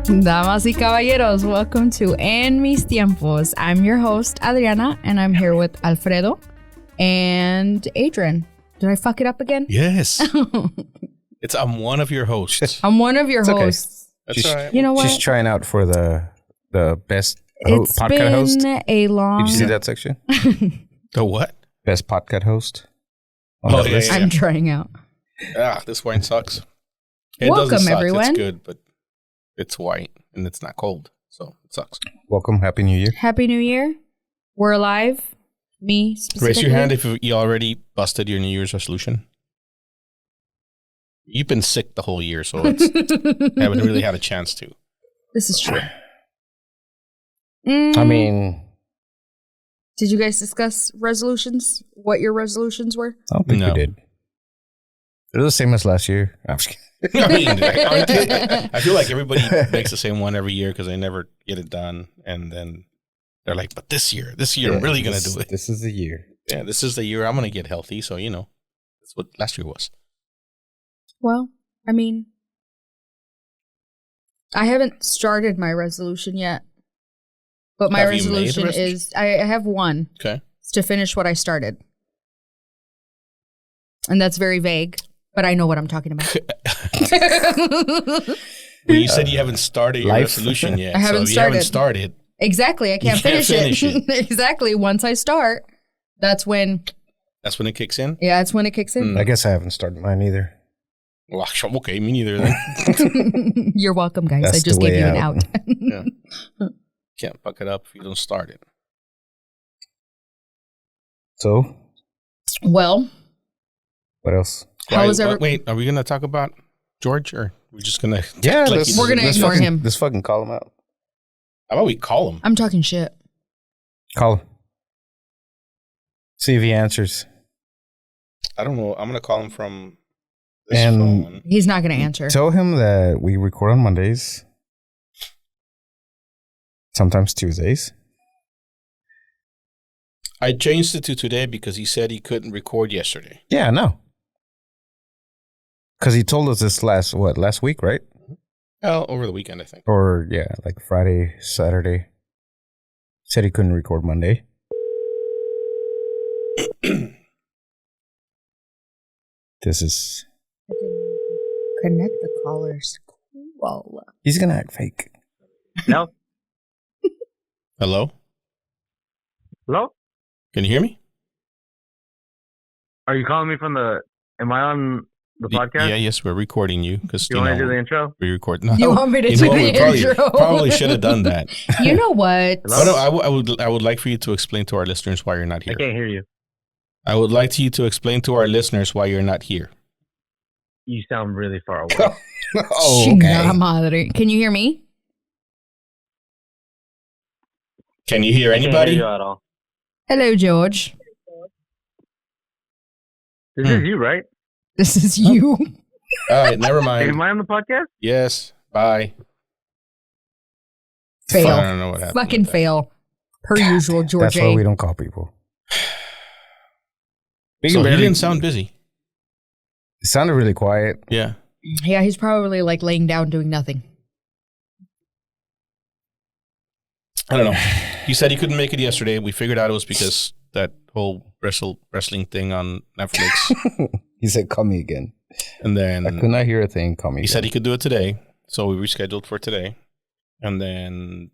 Damas y caballeros, welcome to En Mis Tiempos. I'm your host, Adriana, and I'm here with Alfredo and Adrian. Did I fuck it up again? Yes. I'm one of your hosts. I'm one of your hosts. That's all right. You know what? She's trying out for the best It's podcast been host. a long... Did you see that section? The what? Best podcast host. Oh, yeah, yeah. I'm trying out. This wine sucks. It Welcome, doesn't suck. everyone. It's good, but it's white and it's not cold, so it sucks. Welcome. Happy New Year. Happy New Year. We're alive. Me specifically. Raise your hand if you already busted your New Year's resolution. You've been sick the whole year, so haven't really had a chance to. This is true. I mean, Did you guys discuss resolutions? What your resolutions were? I don't think No. we did. They're the same as last year. I'm just kidding. I feel like everybody makes the same one every year because they never get it done, and then they're like, "But this year, I'm really gonna do it." This is the year. Yeah, this is the year I'm gonna get healthy. So that's what last year was. Well, I mean, I haven't started my resolution yet. But my Have you made a resolution resolution? is, I have one. Okay. It's to finish what I started. And that's very vague, but I know what I'm talking about. Well, you said you haven't started your Life. resolution yet. I haven't so if you haven't started. Exactly. I can't, can't finish it. finish Exactly. Once I start, that's when it kicks in. Yeah, that's when it kicks in. I guess I haven't started mine either. Well, okay, me neither. Then You're welcome, guys. That's I just the gave way you an out. out. Yeah. Can't fuck it up if you don't start it. So, Well, what else? how was Wait, are we gonna talk about George, or we're just gonna? Yeah, like let's, We're gonna let's ignore fucking, him. Let's fucking call him out. How about we call him? I'm talking shit. Call him. See if he answers. I don't know. I'm gonna call him from this And- phone. He's not going to answer. Tell him that we record on Mondays. Sometimes Tuesdays. I changed it to today because he said he couldn't record yesterday. Yeah, I know. Because he told us this last week, right? Well, over the weekend, I think. Or, yeah, like Friday, Saturday. Said he couldn't record Monday. This is... Connect the callers. Cool. He's going to act fake. No. Hello? Hello? Can you hear me? Are you calling me from the? Am I on the podcast? Yeah, yes, we're recording you because You want me to do the intro? we record. No, You want me to do what? the We intro? Probably should have done that. You know what? Hello? Oh, no, I would like for you to explain to our listeners why you're not I here. can't hear you. I would like you to explain to our listeners why you're not here. You sound really far away. Oh, Chingada okay. madre. Can you hear me? Can you hear I can't anybody? hear you at all. Hello, George. This is you, right? This is you. All right, never mind. Am I on the podcast? Yes, bye. I Fail. don't know what happened. Fucking with that. fail. Per usual, George. That's why we don't call people. So he didn't sound busy. It sounded really quiet. Yeah. Yeah, he's probably like laying down doing nothing. I don't know. He said he couldn't make it yesterday. We figured out it was because that whole wrestling thing on Netflix. He said, call me again. And then I could not hear a thing. Call me he again. said he could do it today. So we rescheduled for today. And then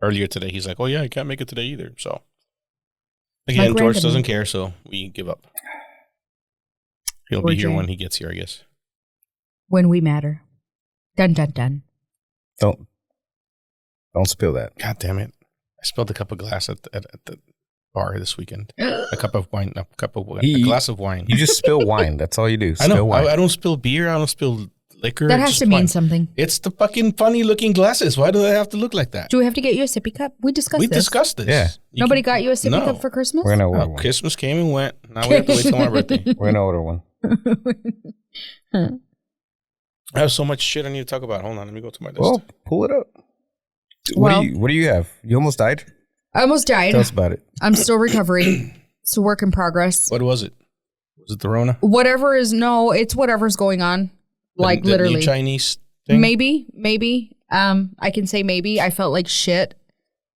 earlier today, he's like, oh, yeah, I can't make it today either. So again, Like George randomly. doesn't care. So we give up. He'll be here George. when he gets here, I guess. When we matter. Dun, dun, dun. Don't spill that. God damn it. I spilled a cup of glass at the bar this weekend. A cup of wine. A glass of wine. You just spill wine. That's all you do. I know. Spill wine. I don't spill beer. I don't spill liquor. That it's has just to mean wine. something. It's the fucking funny looking glasses. Why do they have to look like that? Do we have to get you a sippy cup? We discussed We this. discussed this. Yeah. Nobody got you a sippy No. cup for Christmas? We're gonna order Oh, one. Christmas came and went. Now we have to wait till my birthday. We're gonna order one. I have so much shit I need to talk about. Hold on, let me go to my list. Well, pull it up. Well- what do you have? You almost died? I almost died. Tell us about it. I'm still recovering. It's a work in progress. What was it? Was it the Rona? It's whatever's going on. Like The new literally. Chinese thing? Maybe. I can say maybe I felt like shit,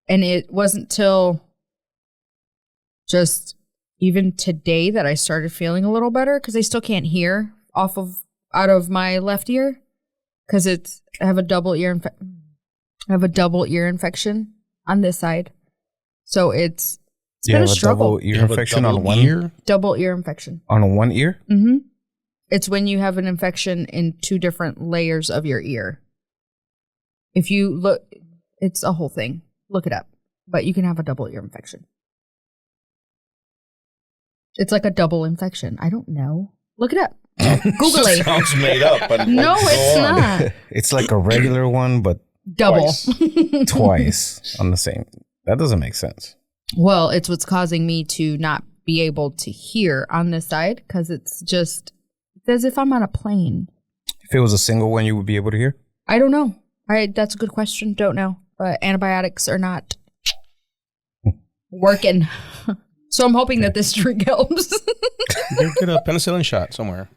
and it wasn't till just even today that I started feeling a little better because I still can't hear out of my left ear because I have a double ear infection on this side, so it's been a struggle. Double ear infection on one ear. Double ear infection on one ear. Mm-hmm. It's when you have an infection in two different layers of your ear. If you look, it's a whole thing. Look it up. But you can have a double ear infection. It's like a double infection. I don't know. Look it up. Google it. Sounds made up. But no, it's not. It's like a regular one, but double. Twice on the same. That doesn't make sense. Well, it's what's causing me to not be able to hear on this side because it's as if I'm on a plane. If it was a single one, you would be able to hear? I don't know. That's a good question. Don't know. But antibiotics are not working. So I'm hoping that this drink helps. Get a penicillin shot somewhere.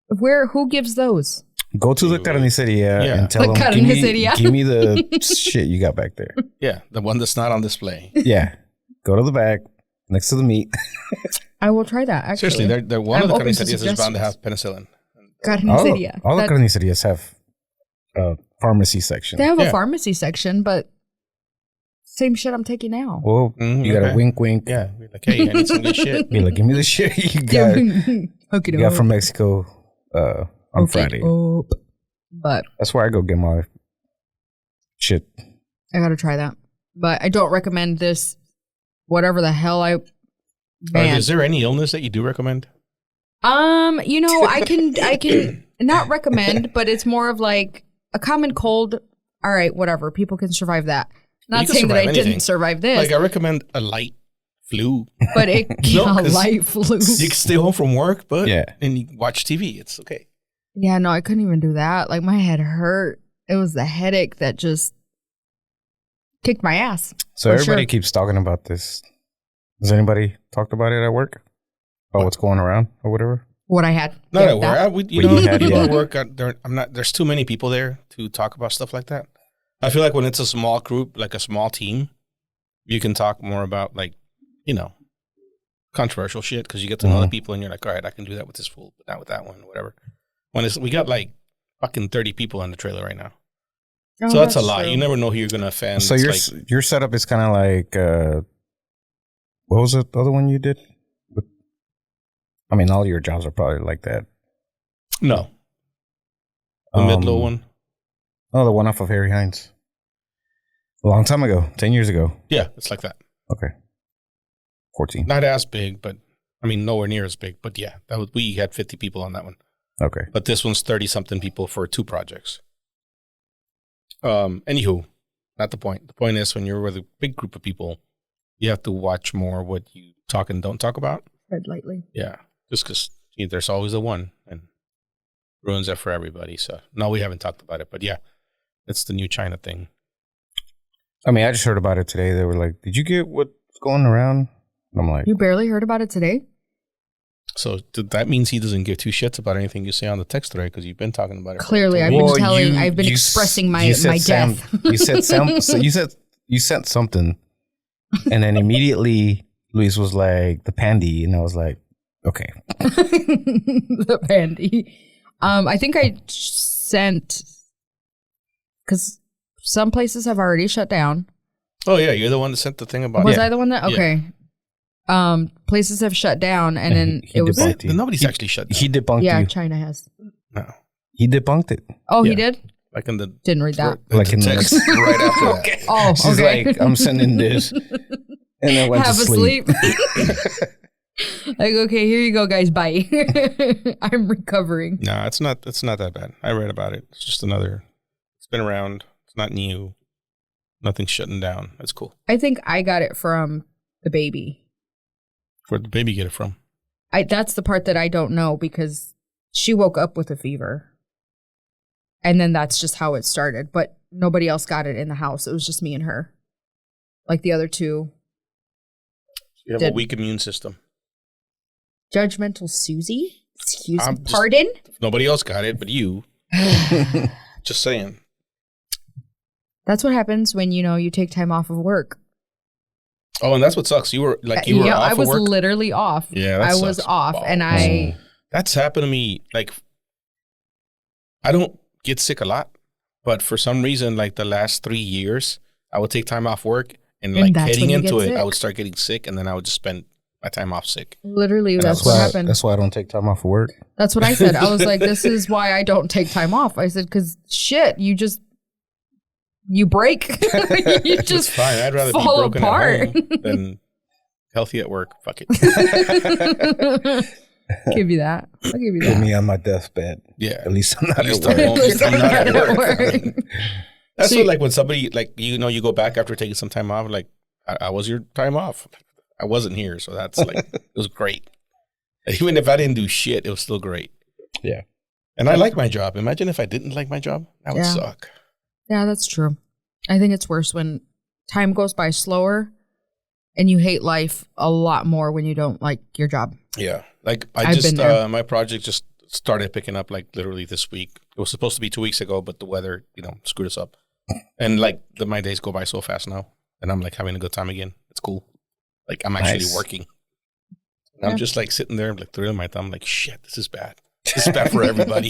Who gives those? Go to the carniceria and tell them, give me the shit you got back there. Yeah, the one that's not on display. Yeah. Go to the back, next to the meat. I will try that, actually. Seriously, they're one of the carnicerias is bound to have penicillin. Carniceria. All the carnicerias have a pharmacy section. They have a pharmacy section, but same shit I'm taking now. Well, you got a wink, wink. Yeah, be like, hey, I need some good shit. Be like, give me the shit you got from Mexico on Friday. But that's where I go get my shit. I gotta try that, but I don't recommend this. Whatever the hell is there any illness that you do recommend? I can not recommend, but it's more of like a common cold. All right, whatever. People can survive that. Not saying that I didn't survive this. Like I recommend a light flu, but light flu. You can stay home from work, and you watch TV. It's okay. Yeah, no, I couldn't even do that. Like my head hurt. It was the headache that just kicked my ass. So everybody keeps talking about this. Has anybody talked about it at work? About what's going around or whatever? What I had. Not at work. People at work, there's too many people there to talk about stuff like that. I feel like when it's a small group, like a small team, you can talk more about controversial shit because you get to know the people and you're like, all right, I can do that with this fool, but not with that one, or whatever. We got like fucking 30 people on the trailer right now. Oh, so that's a lot. True. You never know who you're going to offend. So your setup is kind of like, what was the other one you did? I mean, all your jobs are probably like that. No. The mid-low one? Oh, the one off of Harry Hines. A long time ago, 10 years ago. Yeah, it's like that. Okay. 14. Not as big, but I mean, nowhere near as big. But yeah, we had 50 people on that one. Okay. But this one's 30-something people for 2 projects. Anywho, not the point. The point is when you're with a big group of people, you have to watch more what you talk and don't talk about. Tread lightly. Yeah. Just because there's always the one and ruins it for everybody. So, no, we haven't talked about it. But yeah, it's the new China thing. I mean, I just heard about it today. They were like, did you get what's going around? And I'm like, you barely heard about it today? So that means he doesn't give 2 shits about anything you say on the text thread because you've been talking about it. Clearly, I've been expressing my death. You said you sent something, and then immediately Luis was like the pandy, and I was like, okay, the pandy. I think I sent because some places have already shut down. Oh yeah, you're the one that sent the thing about. Was I the one that? Okay. Yeah. Places have shut down, and then it was nobody's actually shut down. He debunked you. Yeah, China has. No, he debunked it. Oh, he did. Like in the didn't read that. Like in the text right after that. Okay. Oh, okay. She's like, I'm sending this, and then went to sleep. Like, okay, here you go, guys. Bye. I'm recovering. No, it's not that bad. I read about it. It's just it's been around. It's not new. Nothing's shutting down. That's cool. I think I got it from the baby. Where'd the baby get it from? That's the part that I don't know because she woke up with a fever. And then that's just how it started. But nobody else got it in the house. It was just me and her. Like the other two. You have a weak immune system. Judgmental Susie? Pardon? Nobody else got it but you. Just saying. That's what happens when, you take time off of work. Oh, and that's what sucks. You were off I was of work? literally off. Yeah, that I was sucks. off, and That's happened to me. Like, I don't get sick a lot, but for some reason, like the last 3 years, I would take time off work, and like heading into it, I would start getting sick, and then I would just spend my time off sick. Literally, that's what happened. That's why I don't take time off of work. That's what I said. I was like, this is why I don't take time off. I said, because shit, you break. You just fine. I'd rather fall be broken apart at home than healthy at work. Fuck it. Give you that. I'll give you that. Put me on my deathbed. Yeah. At least I'm not at I'm work. not at work. That's So what, like, when somebody, like, you go back after taking some time off, like, I was your time off. I wasn't here, so that's like, it was great. Even if I didn't do shit, it was still great. Yeah. And I like my job. Imagine if I didn't like my job. That would suck. Yeah, that's true. I think it's worse when time goes by slower and you hate life a lot more when you don't like your job. Yeah. Like, I've been there. My project just started picking up, like, literally this week. It was supposed to be 2 weeks ago, but the weather, screwed us up. And, like, my days go by so fast now. And I'm, like, having a good time again. It's cool. Like, I'm actually working. And I'm just, like, sitting there, like, throwing my thumb, like, shit, this is bad. This is bad for everybody.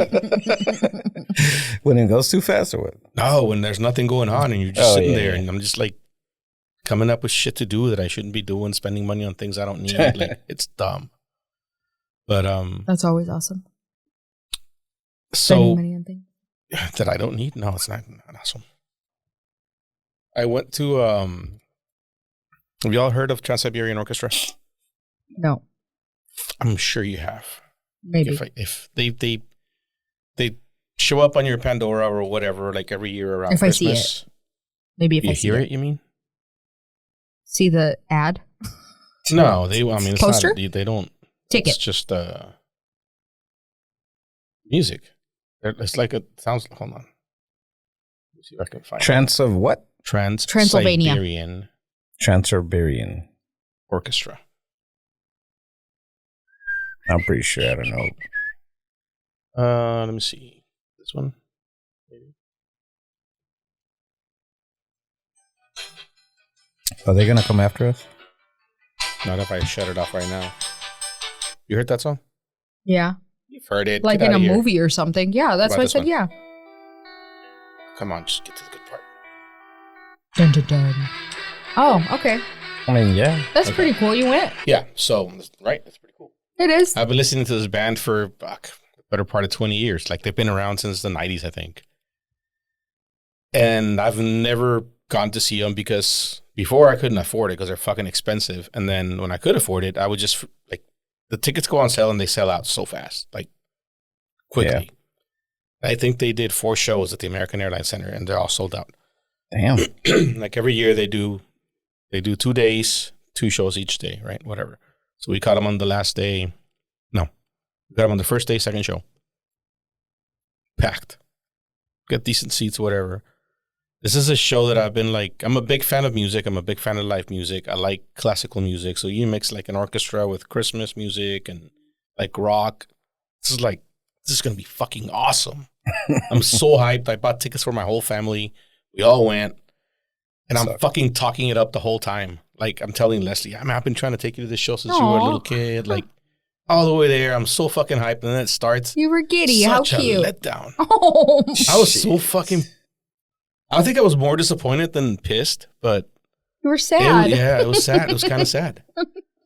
When it goes too fast or what? No, when there's nothing going on and you're just sitting there and I'm just, like, coming up with shit to do that I shouldn't be doing, spending money on things I don't need. Like, it's dumb. But that's always awesome. So spending money on things that I don't need. No, it's not awesome. I went to have y'all heard of Trans-Siberian Orchestra? No. I'm sure you have. Maybe if they show up on your Pandora or whatever, like every year around if Christmas. I see it. Maybe if you I see hear it, you mean? See the ad? No, it's poster? not. They don't. Ticket. It's just music. It's like sounds. Hold on. Let's see if I can find Trans of what? Trans-Siberian. Trans-Siberian Orchestra. I'm pretty sure. I don't know. Let me see. This one. Maybe. Are they gonna come after us? Not if I shut it off right now. You heard that song? Yeah. You've heard it. Like Get in a outta here. movie or something. Yeah, that's What why I about said this yeah. Come on, just get to the good part. Dun, dun, dun. Oh, okay. I mean, yeah. That's pretty cool. You went. Yeah, so, right? That's pretty cool. It is. I've been listening to this band for the better part of 20 years. Like, they've been around since the 90s, I think. And I've never gone to see them because before I couldn't afford it because they're fucking expensive. And then when I could afford it, I would just, like, the tickets go on sale and they sell out so fast, like, quickly. Yeah. I think they did 4 shows at the American Airlines Center and they're all sold out. Damn. Like, every year they do 2 days, 2 shows each day, right? Whatever. So we caught them on the last day. No, we got them on the first day, second show. Packed. Got decent seats, whatever. This is a show that I've been like, I'm a big fan of music. I'm a big fan of live music. I like classical music. So you mix like an orchestra with Christmas music and like rock. This is going to be fucking awesome. I'm so hyped. I bought tickets for my whole family. We all went. And I'm fucking talking it up the whole time. Like, I'm telling Leslie, I've been trying to take you to this show since you were a little kid. Like, all the way there. I'm so fucking hyped. And then it starts. You were giddy. Such How cute. a letdown. Oh, I was so fucking. I think I was more disappointed than pissed, but. You were sad. It was sad. It was kind of sad.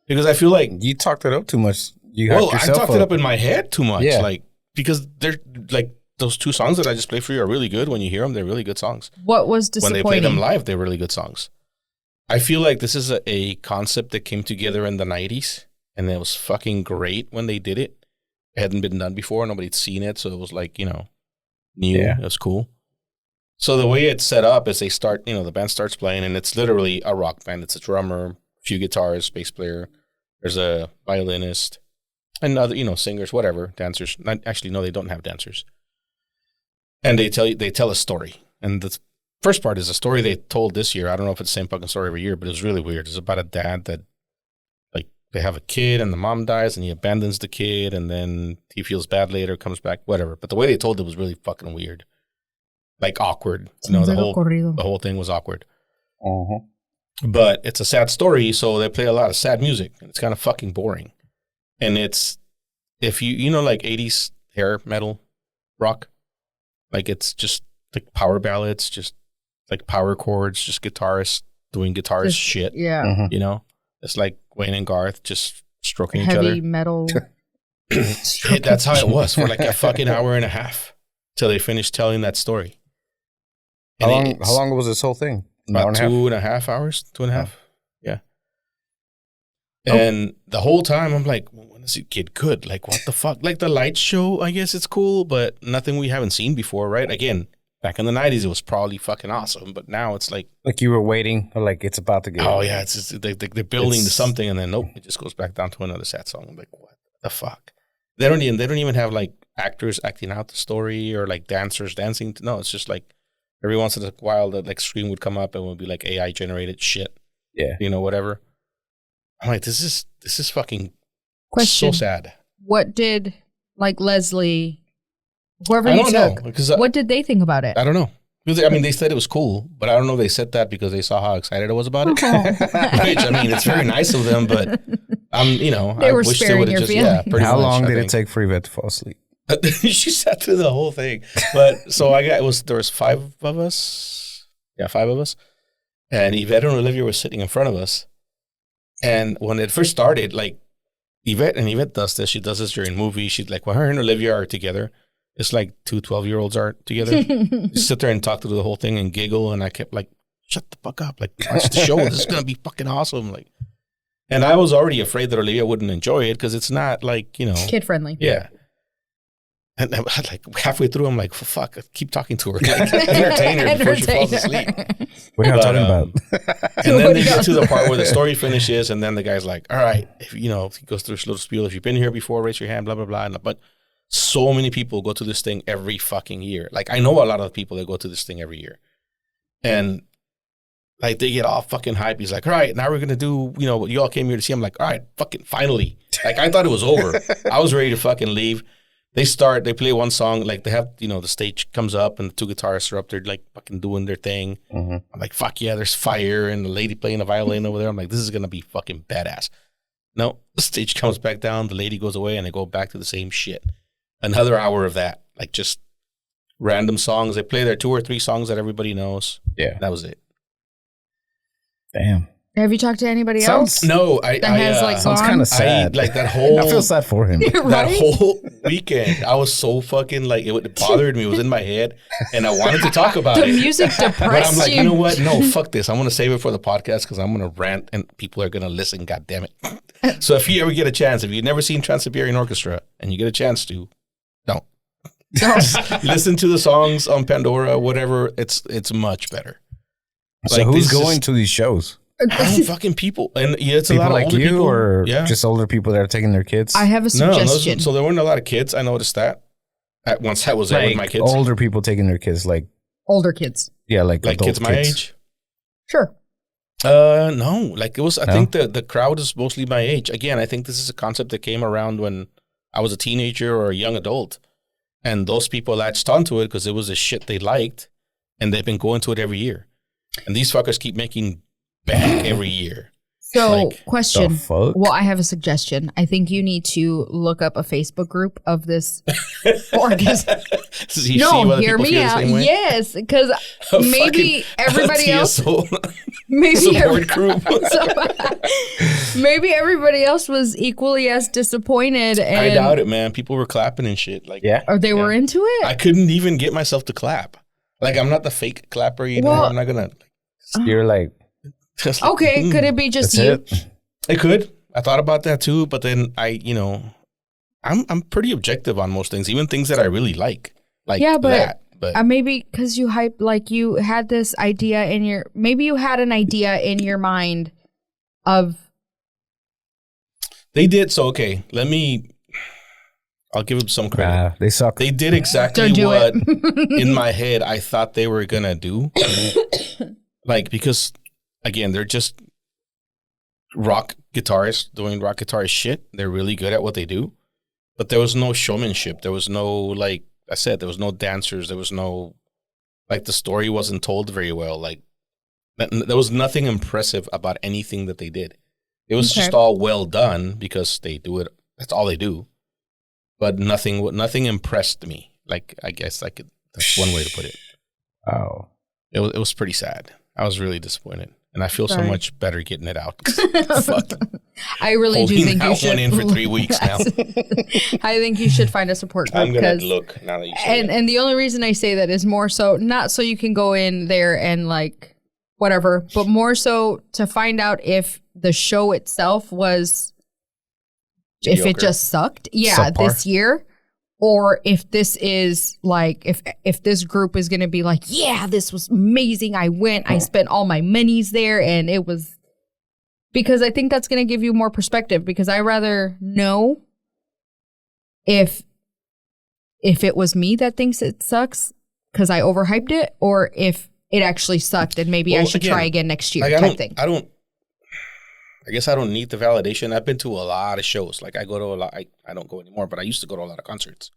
Because I feel like. You talked it up too much. I talked it up in my head too much. Yeah. Like, because they're like. Those 2 songs that I just played for you are really good. When you hear them, they're really good songs. What was disappointing? When they play them live, they're really good songs. I feel like this is a concept that came together in the 90s, and it was fucking great when they did it. It hadn't been done before. Nobody'd seen it, so it was like, new. Yeah. It was cool. So the way it's set up is they start, the band starts playing, and it's literally a rock band. It's a drummer, a few guitarists, bass player. There's a violinist, and other, singers, whatever, dancers. Actually, no, they don't have dancers. And they tell a story. And the first part is a story they told this year. I don't know if it's the same fucking story every year, but it was really weird. It's about a dad that, like, they have a kid and the mom dies and he abandons the kid and then he feels bad later, comes back, whatever. But the way they told it was really fucking weird. like awkward. Sounds the like a corrido. whole thing was awkward. Uh-huh. But it's a sad story, so they play a lot of sad music. It's kind of fucking boring. And it's, if you know, like 80s hair metal rock, like it's just like power ballads, just like power chords, just guitarists doing guitarist Just- shit. Yeah. Mhm. You know, it's like Wayne and Garth just stroking each other. Heavy metal. That's how it was for like a fucking hour and a half till they finished telling that story. How And long? it's How long was this whole thing? An hour About and a half? 2.5 hours, 2.5. Oh. Yeah. Oh. And the whole time I'm like, well, when does it get good? Like, what the fuck? Like the light show, I guess it's cool, but nothing we haven't seen before, right? Again, back in the 90s, it was probably fucking awesome, but now it's like, Like you were waiting, or like it's about to get. oh yeah, it's just, they're building to It's- something, and then nope, it just goes back down to another sad song. I'm like, what the fuck? They don't even have like actors acting out the story or like dancers dancing. No, it's just like every once in a while that like screen would come up and would be like AI generated shit, Yeah. you know, whatever. I'm like, this is fucking Question. so sad. What did like Leslie, whoever I you don't know took, because what did they think about it? I don't know. Because, I mean, they said it was cool, but I don't know if they said that because they saw how excited I was about it. Which, I mean, it's very nice of them, but you know, They I were wish they sparing would your have just, feelings. pretty How much, long I did it think. take for Yvette to fall asleep? She sat through the whole thing. But so there was 5 of us. Yeah, 5 of us. And Yvette and Olivia were sitting in front of us. And when it first started, like Yvette does this. She does this during movies. She's like, when her and Olivia are together, it's like 2 12-year-olds are together. Just sit there and talk through the whole thing and giggle. And I kept like, shut the fuck up. Like, watch the show. This is going to be fucking awesome. Like, and I was already afraid that Olivia wouldn't enjoy it because it's not like, you know. Kid friendly. Yeah. And I was like halfway through, I'm like, fuck, keep talking to her. Like, entertain her before she falls asleep. What are you But, talking um, about? And then they get to the part where the story finishes, and then the guy's like, all right, if he goes through a little spiel. If you've been here before, raise your hand, blah, blah, blah. But so many people go to this thing every fucking year. Like, I know a lot of people that go to this thing every year. And like, they get all fucking hype. He's like, all right, now we're going to do, what you all came here to see. I'm like, all right, fucking finally. Like, I thought it was over. I was ready to fucking leave. They play one song, like they have, the stage comes up and the 2 guitarists are up there like fucking doing their thing. Mm-hmm. I'm like, fuck yeah, there's fire and the lady playing the violin over there. I'm like, this is going to be fucking badass. No, the stage comes back down, the lady goes away and they go back to the same shit. Another hour of that, like just random songs. They play their 2 or 3 songs that everybody knows. Yeah. That was it. Damn. Have you talked to anybody Sounds- else? No, I has, like, Sounds gone? kind of sad. like that whole. I feel sad for him. Right? That whole weekend, I was so fucking like, it bothered me. It was in my head, and I wanted to talk about The it. music But I'm depressed like, you. you know what? No, fuck this. I'm going to save it for the podcast because I'm going to rant and people are going to listen. God damn it. So if you ever get a chance, if you've never seen Trans-Siberian Orchestra and you get a chance to, don't. Just listen to the songs on Pandora, whatever. It's much better. So Like, who's this going is- to these shows? Fucking people. And yeah, it's a People lot of like older you, people. or yeah. just older people that are taking their kids? I have a No, suggestion. so there weren't a lot of kids. I noticed that. Once I was there with my kids. older people taking their kids, like Older kids. like Like adult kids my age? Sure. No. Like it was, I No? think the crowd is mostly my age. Again, I think this is a concept that came around when I was a teenager or a young adult. And those people latched onto it because it was the shit they liked. And they've been going to it every year. And these fuckers keep making bank every year. So, Like, question. the fuck? Well, I have a suggestion. I think you need to look up a Facebook group of this orchestra. So you see whether Hear people me feel the out. same way? Yes, because A maybe fucking everybody else, TSO maybe support group. maybe everybody else was equally as disappointed, and I doubt it, man. People were clapping and shit. Like, Yeah. or they were into it. I couldn't even get myself to clap. Like, I'm not the fake clapper, Well- I'm not gonna. You're like, Just like, Okay, could it be just that's you? it. It could. I thought about that too, but then I'm pretty objective on most things, even things that I really like. Like Yeah, but- that. But Maybe because you hype, like you had this idea in your, maybe you had an idea in your mind of, they did so. Okay, I'll give them some credit. Nah, they suck. They did exactly don't do what it. in my head I thought they were gonna do. Like, because again, they're just rock guitarists doing rock guitarist shit. They're really good at what they do. But there was no showmanship. There was no, like I said, there was no dancers. There was no Like the story wasn't told very well. Like there was nothing impressive about anything that they did. It was just all well done because they do it. That's all they do. But nothing impressed me. Like I guess that's one way to put it. Oh, it was pretty sad. I was really disappointed, and I feel so much better getting it out. Fuck. I really do think you should. One in for 3 weeks now. I think you should find a support group. I'm gonna look now that you say it. And the only reason I say that is more so not so you can go in there and like whatever, but more so to find out if the show itself was if it just sucked. Yeah, Subpar. this year. Or if this is like, if this group is going to be like, yeah, this was amazing. I went, I spent all my monies there and it was, because I think that's going to give you more perspective because I rather know if it was me that thinks it sucks because I overhyped it or if it actually sucked and maybe I should try again next year type thing. I guess I don't need the validation. I've been to a lot of shows. Like I go to a lot. I don't go anymore, but I used to go to a lot of concerts.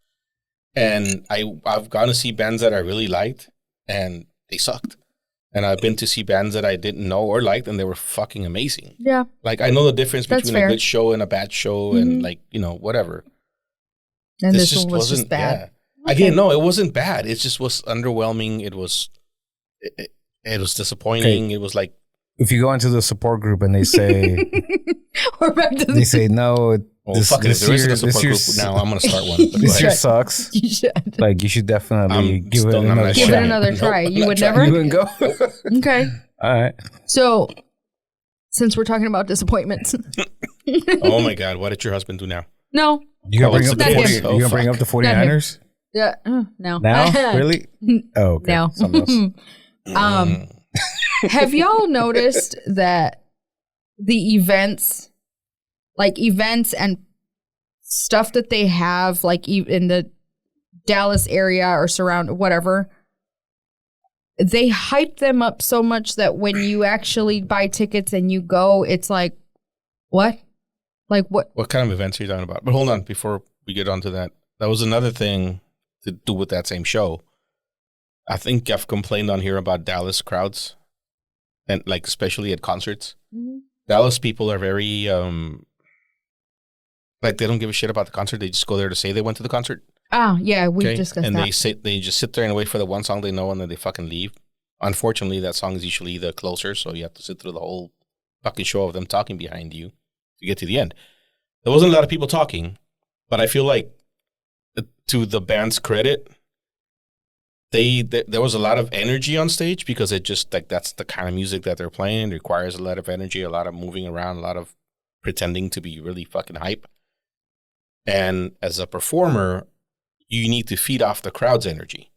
And I've gone to see bands that I really liked, and they sucked. And I've been to see bands that I didn't know or liked, and they were fucking amazing. Yeah. Like I know the difference That's between fair. a good show and a bad show, and like whatever. And this one was just bad. Yeah. Again, no, it wasn't bad. It just was underwhelming. It was disappointing. Okay. It was like. If you go into the support group and they say, We're back to they say no, Well, fuck it. If there isn't a support group now, I'm going to start one. But go this ahead. year sucks. You should. Like you should definitely give it still not another gonna Give shot. it another try. Nope, You I'm would not never? You wouldn't go. Okay. All right. So, since we're talking about disappointments, Oh my God, what did your husband do now? no, You gonna Oh, bring it's up the the 40, Bears. you gonna bring up the 49ers yeah, no, now? Really? Oh, okay. No. Something else. Have y'all noticed that the events and stuff that they have, like in the Dallas area or surround whatever, they hype them up so much that when you actually buy tickets and you go, it's like, what? Like what? What kind of events are you talking about? But hold on, before we get onto that, that was another thing to do with that same show. I think I've complained on here about Dallas crowds, and like especially at concerts. Mm-hmm. Dallas people are very like they don't give a shit about the concert. They just go there to say they went to the concert. Oh, yeah, we've discussed and that. they just sit there and wait for the one song they know, and then they fucking leave. Unfortunately, that song is usually the closer, so you have to sit through the whole fucking show of them talking behind you to get to the end. There wasn't a lot of people talking, but I feel like to the band's credit, there was a lot of energy on stage because it just like that's the kind of music that they're playing. It requires a lot of energy, a lot of moving around, a lot of pretending to be really fucking hype. And as a performer, you need to feed off the crowd's energy.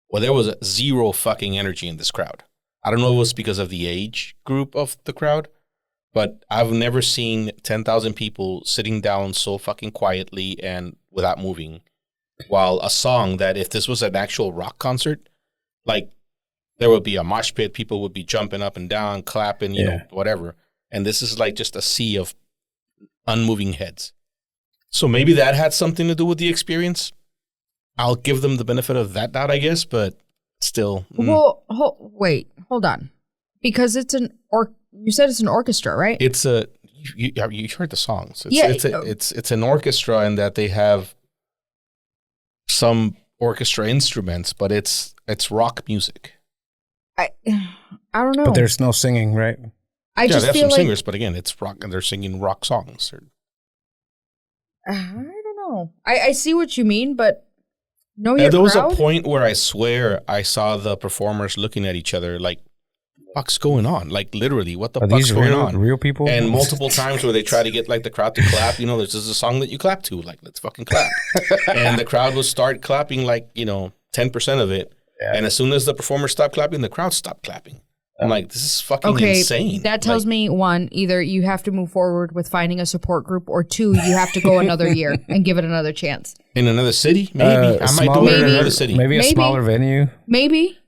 Well, there was zero fucking energy in this crowd. I don't know if it was because of the age group of the crowd, but I've never seen 10,000 people sitting down so fucking quietly and without moving. While a song that if this was an actual rock concert, like there would be a mosh pit, people would be jumping up and down, clapping, you know, whatever. And this is like just a sea of unmoving heads. So maybe that had something to do with the experience. I'll give them the benefit of that doubt, I guess, but still. Well, wait, hold on. Because it's you said it's an orchestra, right? It's a, you heard the songs. Yeah. It's an orchestra in that they have some orchestra instruments, but it's rock music. I don't know. But there's no singing, right? I They just have feel some like singers, but again, it's rock and they're singing rock songs. I don't know. I see what you mean, but know your And there was crowd? a point where I swear I saw the performers looking at each other like, what's going on? Like literally, what the Are fuck's these going on? real people? And multiple times where they try to get like the crowd to clap, you know, there's just a song that you clap to, like, let's fucking clap. And the crowd will start clapping like, 10% of it. Yeah. And as soon as the performers stop clapping, the crowd stopped clapping. I'm like, this is fucking insane. That tells me, one, either you have to move forward with finding a support group, or two, you have to go another year and give it another chance. In another city? Maybe. I might do it in another city. Maybe a smaller venue. Maybe.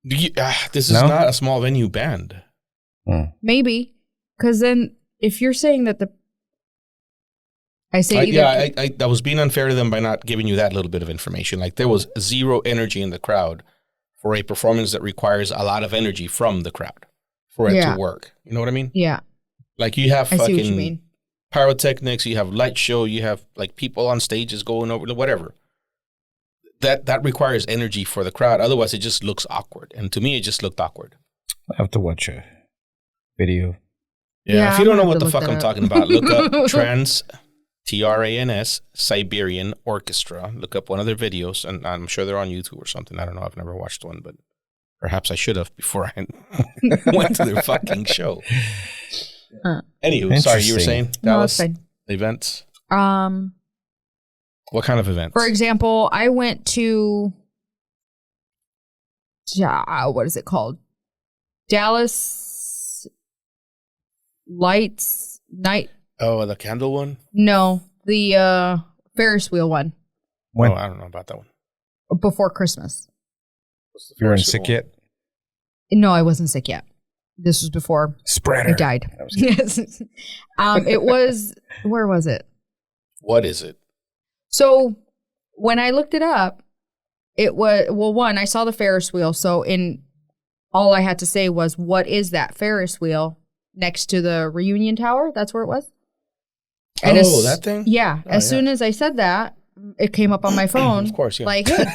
This is not a small venue band. Maybe. Because then if you're saying that I was being unfair to them by not giving you that little bit of information. Like there was zero energy in the crowd for a performance that requires a lot of energy from the crowd for it Yeah. to work. You know what I mean? Yeah. Like you have I see what you fucking mean. pyrotechnics, you have light show, you have like people on stages going over whatever. That requires energy for the crowd. Otherwise, it just looks awkward. And to me, it just looked awkward. I have to watch a video. Yeah, if you don't I'm know gonna what have the to fuck look I'm that talking up. about, look up Trans Siberian Orchestra. Look up one of their videos, and I'm sure they're on YouTube or something. I don't know. I've never watched one, but perhaps I should have before I went to their fucking show. Anywho, sorry, you were saying No, it's Dallas fine. events? Um, What kind of events? for example, I went to, what is it called? Dallas Lights Night. Oh, the candle one? No, the Ferris wheel one When Oh, I don't know about that one. before Christmas. What's the you weren't first sick one? yet? No, I wasn't sick yet. This was before Spreader. I died. I was kidding. Yes. It was, where was it? What is it? So when I looked it up, it was, well, one, I saw the Ferris wheel. So all I had to say was, what is that Ferris wheel next to the reunion tower? That's where it was. And that thing? Yeah. Oh, As yeah. soon as I said that, it came up on my phone. Of course, yeah. Like, hey,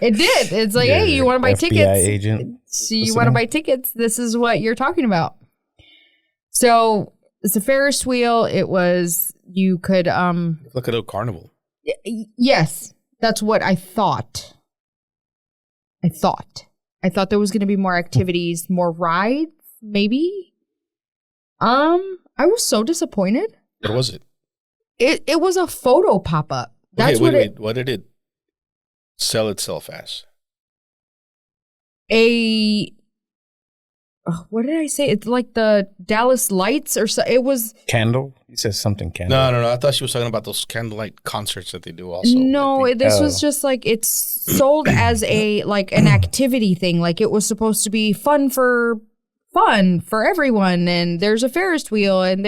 it did. It's like, hey, you want to buy FBI tickets? agent. So you want to buy tickets? This is what you're talking about. So it's a Ferris wheel. It was, you could, Look at a carnival. yes, that's what I thought. I thought there was going to be more activities, more rides, maybe. I was so disappointed. What was it? It was a photo pop up. That's wait. What did it sell itself as? What did I say? It's like the Dallas Lights or so. It was Candle? You said something candle. No. I thought she was talking about those candlelight concerts that they do also. no. I think. This was just like it's sold as an activity thing. Like it was supposed to be fun for everyone. And there's a Ferris wheel, and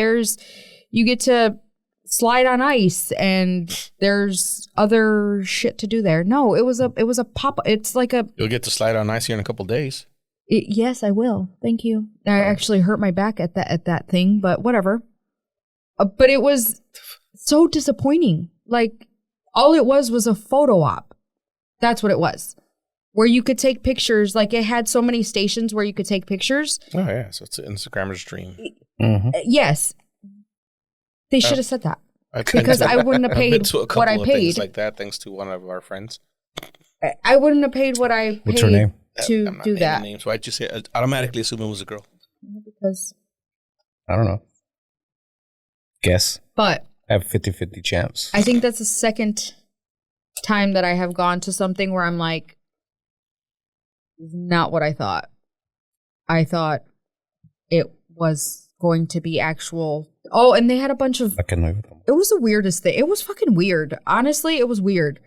you get to slide on ice, and there's other shit to do there. No, it was a pop. It's like a. You'll get to slide on ice here in a couple days. Yes, I will. Thank you. I actually hurt my back at that thing, but whatever. But it was so disappointing. Like all it was a photo op. That's what it was. Where you could take pictures. Like it had so many stations where you could take pictures. Oh yeah, so it's an Instagrammer's dream. Mm-hmm. Yes. They should have said that. I've been Because to- I wouldn't have I've been paid to a couple what I of things paid. like that, thanks to one of our friends. I wouldn't have paid what I paid What's her name? to I'm not do naming that. Names. Why'd you say? I automatically assume it was a girl. Because, I don't know. Guess. but I have 50-50 chance. I think that's the second time that I have gone to something where I'm like, not what I thought. I thought it was going to be actual. Oh, and they had a bunch of. I can know them. It was the weirdest thing. It was fucking weird. Honestly, it was weird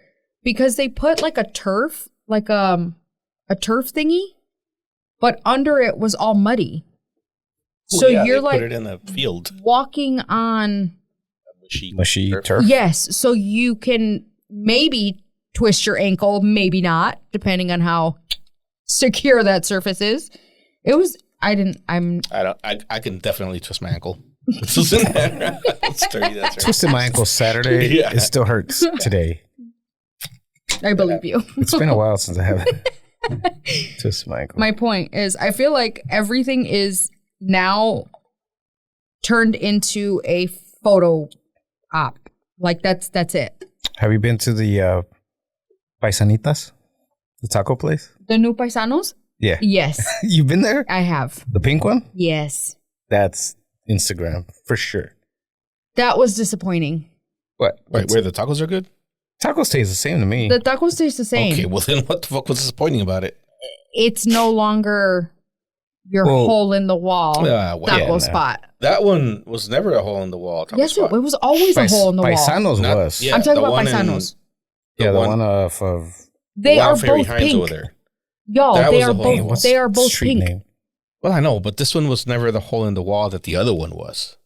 because they put like a turf, like a turf thingy, but under it was all muddy. So Yeah, you're they like put it in a field. walking on. Mushy turf. Yes, so you can maybe twist your ankle, maybe not, depending on how secure that surface is. It was. I can definitely twist my ankle. This is in there. It's sturdy, that's right. Twisted my ankle Saturday. Yeah. It still hurts today. I believe you. It's been a while since I haven't twisted my ankle. My point is, I feel like everything is now turned into a photo op. Like that's it. Have you been to the Paisanitas? The taco place? The new paisanos? Yeah. Yes, You've been there? I have. The pink one? Yes, That's Instagram for sure. that was disappointing. What? Wait, where the tacos are good? Tacos taste the same to me. The tacos taste the same. Okay, well then what the fuck was disappointing about it? It's no longer your Well, hole in the wall Well, taco no. spot. that one was never a hole in the wall. taco Yes, spot. it was always a hole in the wall. Paisanos Not- was. yeah, I'm talking the about one in- paisanos. Yeah, the one- one off of They are Wild Fairy both Hines pink. over there. Yo, That they was are the hole in the both. wall. They are both street pink. name? Well, I know, but this one was never the hole in the wall that the other one was.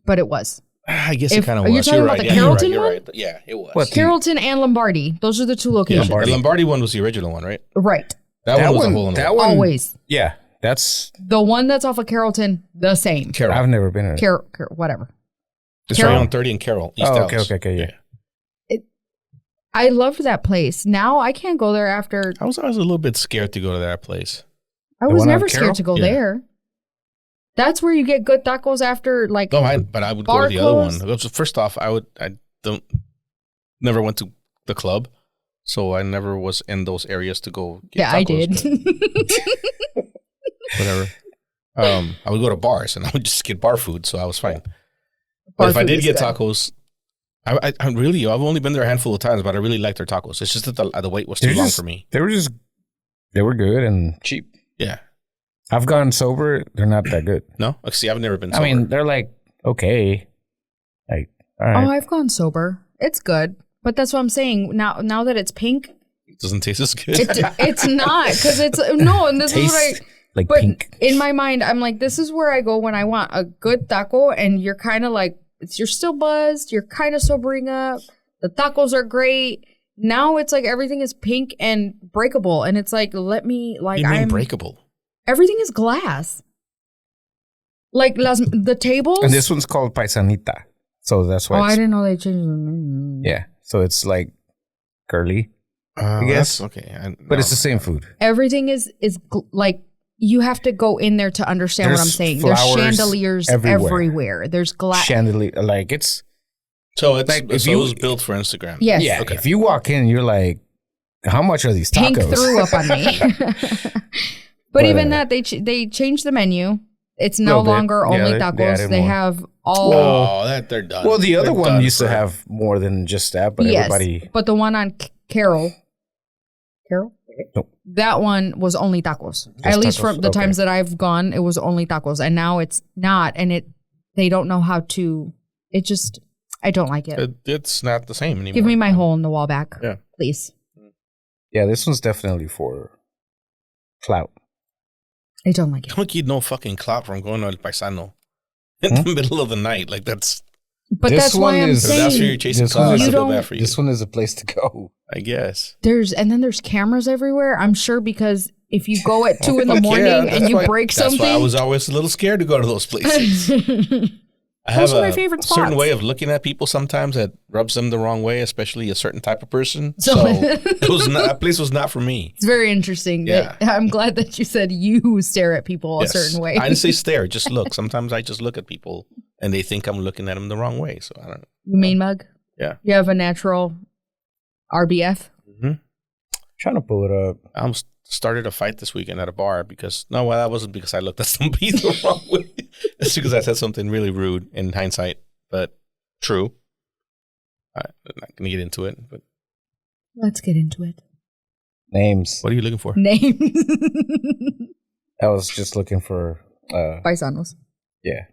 But it was. I guess it If- kind of are you was. talking You're about right. the Yeah, you're right. Carrollton You're one? right. Yeah, it was. What? Carrollton and Lombardi. Those are the two Yeah, locations. the Lombardi one was the original one, right? Right. That one was a hole in the that wall. one, Always. Yeah, that's. The one that's off of Carrollton, the same. Carroll. I've never been in it. Whatever. It's Carroll. right on 30 in Carroll. East Oh, okay, Dallas. okay, yeah. I loved that place. Now I can't go there after. I was always a little bit scared to go to that place. I The was one on never Carroll? scared to go Yeah. there. That's where you get good tacos after, like. No, but I would go Bar to the other one. closed? First off, never went to the club, so I never was in those areas to go get Yeah, I tacos, did. but whatever. I would go to bars and I would just get bar food, so I was fine. But Bar if I food did is get good. tacos, I've only been there a handful of times, but I really liked their tacos. It's just that the wait was too They're long just- for me. They were good and cheap. Yeah. I've gone sober. They're not that good. No? See, I've never been I sober. mean, they're like, okay. Like, all right. Oh, I've gone sober. It's good. But that's what I'm saying. Now that it's pink, it doesn't taste as good. it's not. Because it's. No, and this is what I. Tastes like But pink. in my mind, I'm like, this is where I go when I want a good taco, and you're kind of like, you're still buzzed, you're kind of sobering up. The tacos are great. Now it's like everything is pink and breakable, and it's like, let me What like do you mean I'm breakable? everything is glass. Like the tables. And this one's called Paisanita. So that's Oh, why I it's, didn't know they changed the menu. yeah. So it's like curly, I guess. okay. but it's the same food. Everything is like you have to go in there to understand what I'm There's saying. There's flowers chandeliers everywhere. everywhere. There's glass. Chandelier, like it's, So it's Like, if so you- it was built for Instagram. Yes. yeah. Okay. If you walk in, you're like, how much are these tacos? Pink threw up on me. But even that, they changed the menu. It's no Little bit. longer Yeah, only they tacos. added They more. have all. Oh, that they're done. Well, the other They're one done used to for- have more than just that, but yes, everybody. but the one on Carroll, Nope. that one was only tacos. Just At least tacos? from the Okay. times that I've gone, it was only tacos, and now it's not. And they don't know how to. It just, I don't like it. It's not the same anymore. Give me my hole in the wall back, Yeah. please. Yeah, this one's definitely for clout. I don't like it. Don't get no fucking clout from going to El Paisano in the middle of the night. Like that's But This that's why one I'm is- if that's where saying you're chasing This one clout. is- I You feel don't- bad for you. This one is a place to go. I guess. there's cameras everywhere. I'm sure because if you go at 2 in the Fuck morning yeah, and that's you why- break That's why I something. was always a little scared to go to those places. I have Those are my a favorite certain spots. way of looking at people sometimes that rubs them the wrong way, especially a certain type of person. So- So that place was not for me. It's very interesting. Yeah. I'm glad that you said you stare at people Yes. a certain way. I didn't say stare, just look. Sometimes I just look at people and they think I'm looking at them the wrong way. So I don't know. You mean mug? Yeah. You have a natural RBF? Trying to pull it up. I almost started a fight this weekend at a bar because that wasn't because I looked at somebody the wrong way. It's because I said something really rude in hindsight, but true. I'm not going to get into it. But Let's get into it. Names. what are you looking for? Name. I was just looking for. Paisanos. Yeah.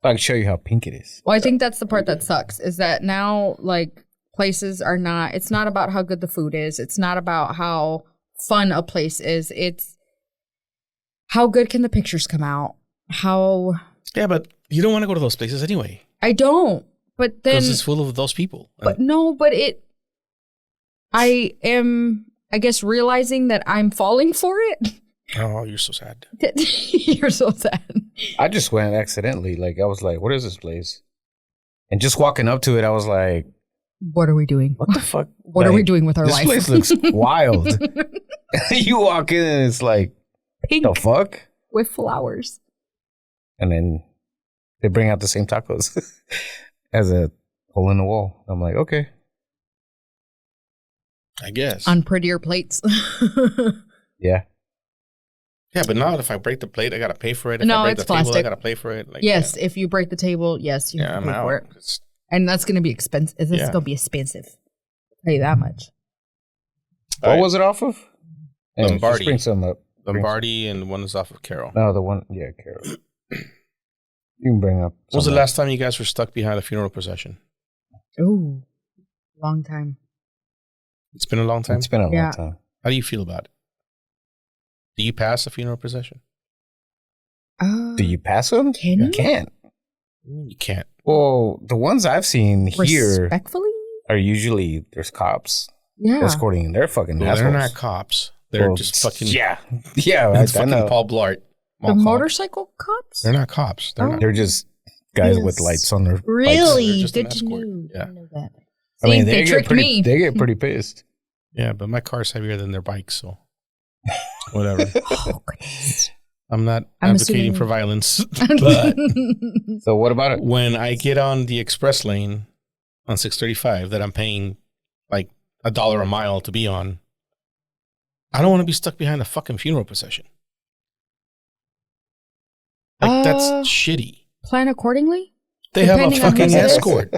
I can show you how pink it is. Well, I think that's the part that sucks is that now, like, places are not, it's not about how good the food is. It's not about how fun a place is. It's how good can the pictures come out? How, Yeah, but you don't want to go to those places anyway I don't. But then, because it's full of those people. but no, but I am, I guess, realizing that I'm falling for it. Oh, you're so sad. You're so sad. I just went accidentally. Like, I was like, what is this place? And just walking up to it, I was like, What are we doing? what the fuck? What are we Like, doing with our this life? place looks wild. You walk in and it's like, Pink the fuck? with flowers. And then they bring out the same tacos as a hole in the wall. I'm like, okay. I guess. On prettier plates. Yeah. Yeah, but now if I break the plate, I got to pay for it. If No, I break it's the table, I plastic. got to pay for it. Like, Yes, if you break the table, yes, you Yeah, have I'm to pay out. for it. It's- And that's going to be expensive. It's Yeah. going to be expensive. I'll tell you that much. What Alright. was it off of? Anyways, just Lombardi. bring some up. Lombardi and one is off of Carroll. No, the one. Yeah, Carol. You can bring up. When was the some last time you guys were stuck behind a funeral procession? Ooh, long time. It's been a long up. time. It's been a Yeah. long time. How do you feel about it? Do you pass a funeral procession? Do you pass them? Can You you? can't. You can't. Well, the ones I've seen here Respectfully? are usually there's cops Yeah. escorting their fucking Well, assholes. they're not cops. They're Well, just fucking. yeah, yeah. That's I fucking know. Paul Blart. The Mall cop. motorcycle cops? They're not cops. They're Oh. not. They're just guys Yes. with lights on their bikes. Really? They're just an Good to escort. know. Yeah. Didn't know that. I mean, See, they they get tricked pretty. me. They get pretty pissed. Yeah, but my car's heavier than their bikes, so whatever. Oh, goodness. I'm not I'm advocating assuming- for violence, but So what about it? when I get on the express lane on 635 that I'm paying like $1 a mile to be on, I don't want to be stuck behind a fucking funeral procession. Like that's shitty. Plan accordingly? They have a Depending on fucking whose it is. escort.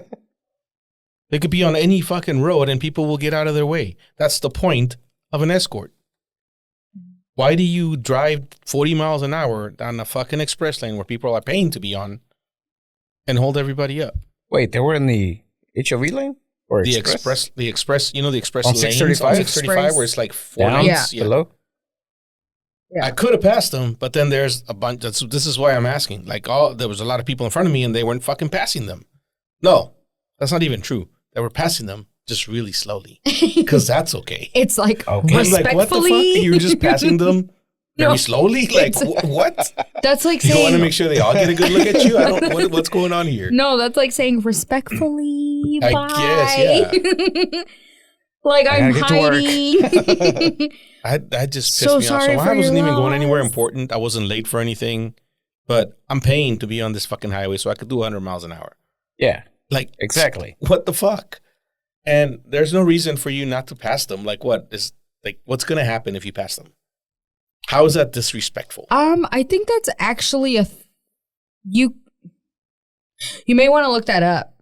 They could be on any fucking road and people will get out of their way. That's the point of an escort. Why do you drive 40 miles an hour down the fucking express lane where people are paying to be on and hold everybody up? Wait, they were in the HOV lane or The express? express, you know, the express On lanes 635? on 635 where it's like four Down, lanes. Yeah. below. Yeah. I could have passed them, but then there's a bunch. This is why I'm asking. Like, there was a lot of people in front of me, and they weren't fucking passing them. No, that's not even true. They were passing them just really slowly, because that's okay. It's like Okay. I'm like, what the fuck? respectfully. You're just passing them very No. slowly. Like, It's- what? That's like You want to saying make sure they all get a good look at you? I don't. What's going on here? no. That's like saying respectfully. I Bye. guess, Like I I'm gotta get to work. hiding. I just pissed So me off. sorry So for I wasn't your even going anywhere loss. important. I wasn't late for anything, but I'm paying to be on this fucking highway, so I could do 100 miles an hour. Yeah, Like, exactly. what the fuck? And there's no reason for you not to pass them. Like, what's going to happen if you pass them? How is that disrespectful? I think that's actually you may want to look that up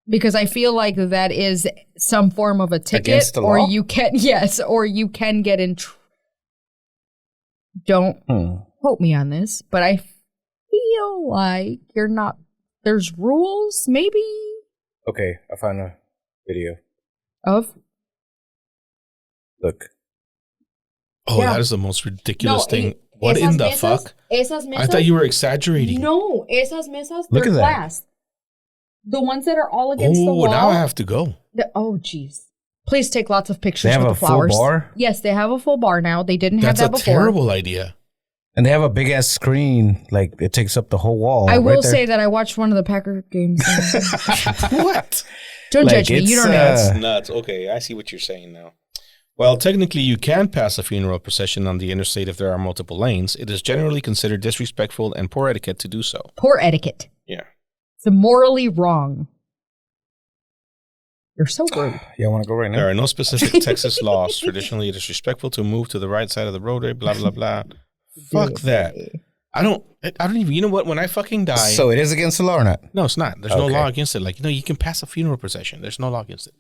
because I feel like that is some form of a ticket Against the or law? you can get in don't quote me on this, but I feel like there's rules maybe Okay, I found a video. of Look, Oh, Yeah. that is the most ridiculous thing. y- What esas in the mesas- fuck? Esas mesas, I thought you were exaggerating. No, esas mesas, Look they're at that. glass. The ones that are all against the Oh, wall. now I have to go. Oh, jeez. Please take lots of pictures they have with a the flowers. full bar, Yes, they have a full bar now. They didn't That's have a that before. terrible idea. and they have a big ass screen. Like it takes up the whole wall. I will right there. say that I watched one of the Packer games. What? Don't Like, judge me. You it's, don't know. That's nuts. Okay, I see what you're saying now. Well, technically, you can pass a funeral procession on the interstate if there are multiple lanes. It is generally considered disrespectful and poor etiquette to do so. Poor etiquette. Yeah. It's morally wrong. You're so rude. Yeah, I want to go right now. There are no specific Texas laws. Traditionally, it is respectful to move to the right side of the roadway, blah, blah, blah. Fuck that. I don't even, you know what? When I fucking die. So it is against the law or not? No, it's not. There's no Okay. law against it. Like, you can pass a funeral procession. There's no law against it.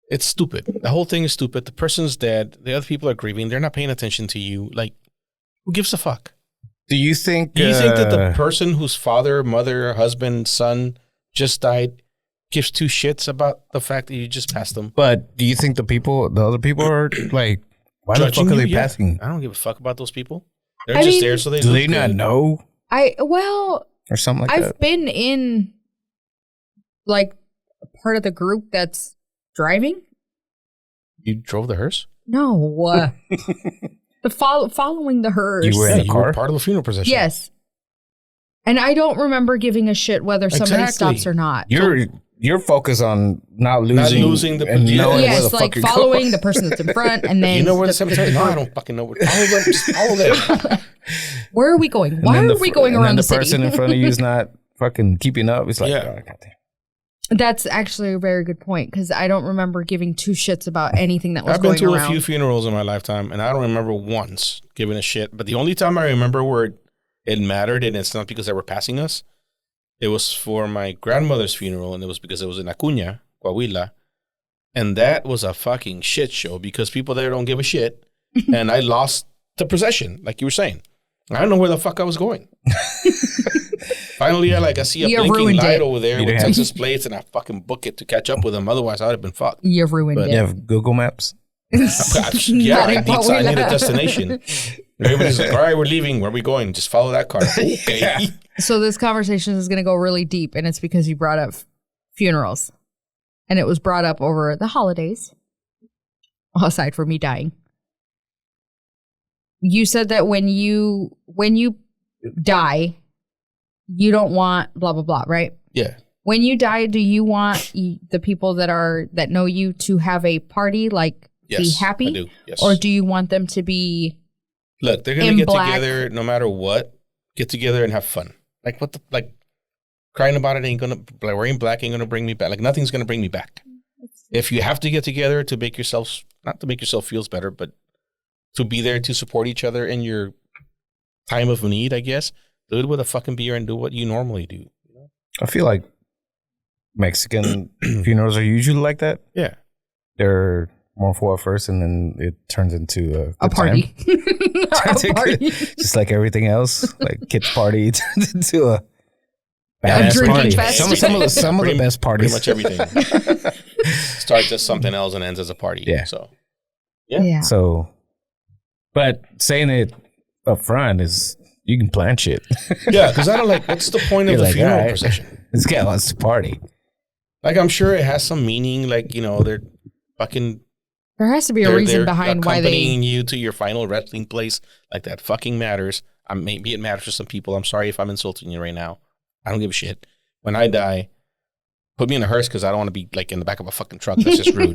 It's stupid. The whole thing is stupid. The person's dead. The other people are grieving. They're not paying attention to you. Like, who gives a fuck? Do you think? Do you think that the person whose father, mother, husband, son just died gives two shits about the fact that you just passed them? But do you think the other people are like, why the Judging fuck are they you? Yeah. passing? I don't give a fuck about those people. They're I just mean, there so they Do look they not good. know or something like I've that? been in like part of the group that's driving. You drove the hearse? No. The following the hearse. You were in Yeah, the you were car? part of the funeral procession. Yes. And I don't remember giving a shit whether somebody Exactly. stops or not. You're focused on not losing the- and yeah. knowing where the Yes, fuck like you're following going. the person that's in front, and then You know where the cemetery is? No, I don't fucking know where. Follow them. Just follow them. where are we going? And Why then are the we fr- going and around then the the person city? in front of you is not fucking keeping up. It's like, Yeah. oh, goddamn. That's actually a very good point because I don't remember giving two shits about anything that was I've been going to around. a few funerals in my lifetime, and I don't remember once giving a shit. But the only time I remember where it mattered, and it's not because they were passing us, it was for my grandmother's funeral, and it was because it was in Acuña, Coahuila. And that was a fucking shit show because people there don't give a shit. And I lost the procession, like you were saying. I don't know where the fuck I was going. Finally, I see a You blinking ruined light it. over there You with didn't have- Texas plates, and I fucking book it to catch up with them. Otherwise, I would have been fucked. You ruined But it. You have Google Maps? Yeah, Not I in need a Coahuila. destination. Everybody's like, all right, we're leaving. Where are we going? Just follow that car. Okay. Yeah. So this conversation is going to go really deep, and it's because you brought up funerals. And it was brought up over the holidays, aside from me dying. You said that when you die, you don't want blah, blah, blah, right? Yeah. When you die, do you want the people that know you to have a party, like Yes, be happy? I do. Yes. Or do you want them to be... Look, they're going to in get black? together no matter what. Get together and have fun. Like, crying about it ain't going to... Like, wearing black ain't going to bring me back. Like, nothing's going to bring me back. If you have to get together to make yourself... Not to make yourself feel better, but to be there to support each other in your time of need, I guess. Do it with a fucking beer and do what you normally do. I feel like Mexican funerals are usually like that. Yeah. They're more for first, and then it turns into a party. A party. Just like everything else, like kids' party turns into a A badass drinking party. fest. Some of the best parties. Pretty much everything. Starts as something else and ends as a party. Yeah. So, Yeah. So, but saying it up front is you can plan shit. yeah, because I don't like, what's the point of You're the like, funeral all right, procession? This guy wants to party. Like, I'm sure it has some meaning. Like, you know, they're fucking... There has to be a they're reason behind why they... accompanying you to your final resting place. Like, that fucking matters. Maybe it matters to some people. I'm sorry if I'm insulting you right now. I don't give a shit. When I die, put me in a hearse because I don't want to be, like, in the back of a fucking truck. That's just rude.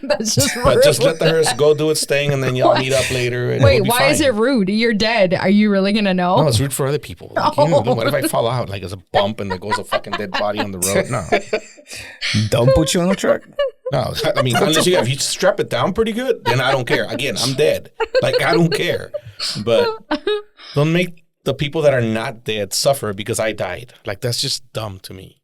That's just rude. But just let the hearse go do its thing, and then y'all meet up later. And Wait, it'll be why fine. is it rude? You're dead. Are you really going to know? No, it's rude for other people. Like, you know, what if I fall out? Like, there's a bump and there goes a fucking dead body on the road? No. Don't put you on the truck. No. I mean, unless if you strap it down pretty good, then I don't care. Again, I'm dead. Like, I don't care. But don't make the people that are not dead suffer because I died. Like, that's just dumb to me.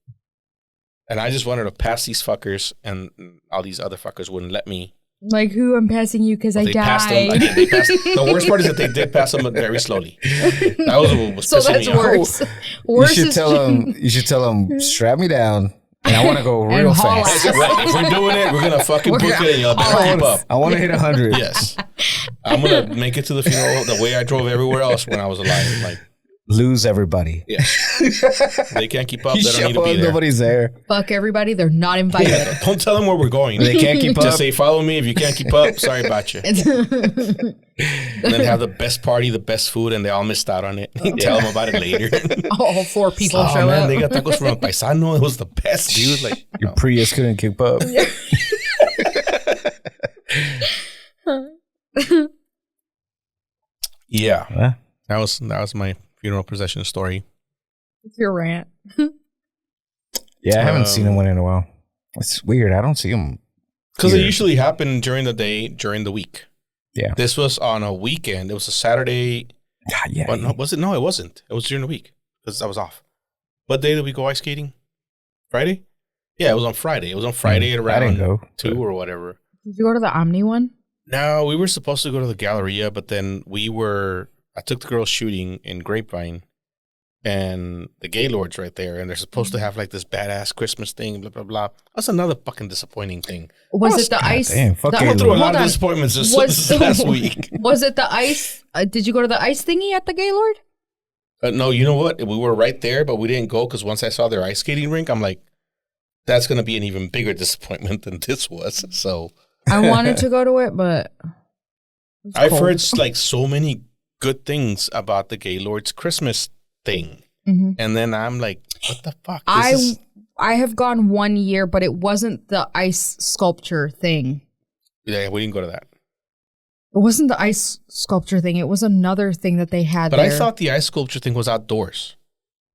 And I just wanted to pass these fuckers, and all these other fuckers wouldn't let me. Like, who? I'm passing you because I They passed them. died. Again, the worst part is that they did pass them very slowly. That was what was So pissing that's me off. worse. You Worse should is tell them. You should tell them. Strap me down, and I want to go And real haul fast. ass. Right. If we're doing it, we're gonna fucking We're book gonna- it, and y'all better keep up. I want to hit 100. Yes, I'm gonna make it to the funeral the way I drove everywhere else when I was alive. Like, Lose everybody. yeah, they can't keep up. You They don't need show to be up, there. Fuck there. Fuck everybody. They're not invited. Yeah, don't tell them where we're going. They can't keep Just up. say, follow me. If you can't keep up, sorry about you. And then have the best party, the best food, and they all missed out on it. Tell them about it later. All 4 people Oh show man, up. they got tacos from a paisano. It was the best, dude. Like, Your Prius couldn't keep up. yeah, Huh? that was my funeral procession story. It's your rant. Yeah, I haven't seen one in a while. It's weird. I don't see them. Because it Here. usually happened during the day, during the week. Yeah. This was on a weekend. It was a Saturday. God, yeah. But no, was it? No, it wasn't. It was during the week because I was off. What day did we go ice skating? Friday? Yeah, it was on Friday. It was on Friday at I didn't around go. 2 or whatever. Did you go to the Omni one? No, we were supposed to go to the Galleria, but then I took the girls shooting in Grapevine and the Gaylord's right there, and they're supposed to have like this badass Christmas thing, blah, blah, blah. That's another fucking disappointing thing. Was it the ice? damn, the- fucking- I went through a lot hold of on. disappointments this Was- last week. Was it the ice? Did you go to the ice thingy at the Gaylord? No, you know what? We were right there, but we didn't go because once I saw their ice skating rink, I'm like, that's going to be an even bigger disappointment than this was. So I wanted to go to it, but it's I've cold. heard like so many good things about the Gaylord's Christmas thing. Mhm. And then I'm like, what the fuck? I have gone 1 year, but it wasn't the ice sculpture thing. Yeah, we didn't go to that. It wasn't the ice sculpture thing. It was another thing that they had But there. I thought the ice sculpture thing was outdoors.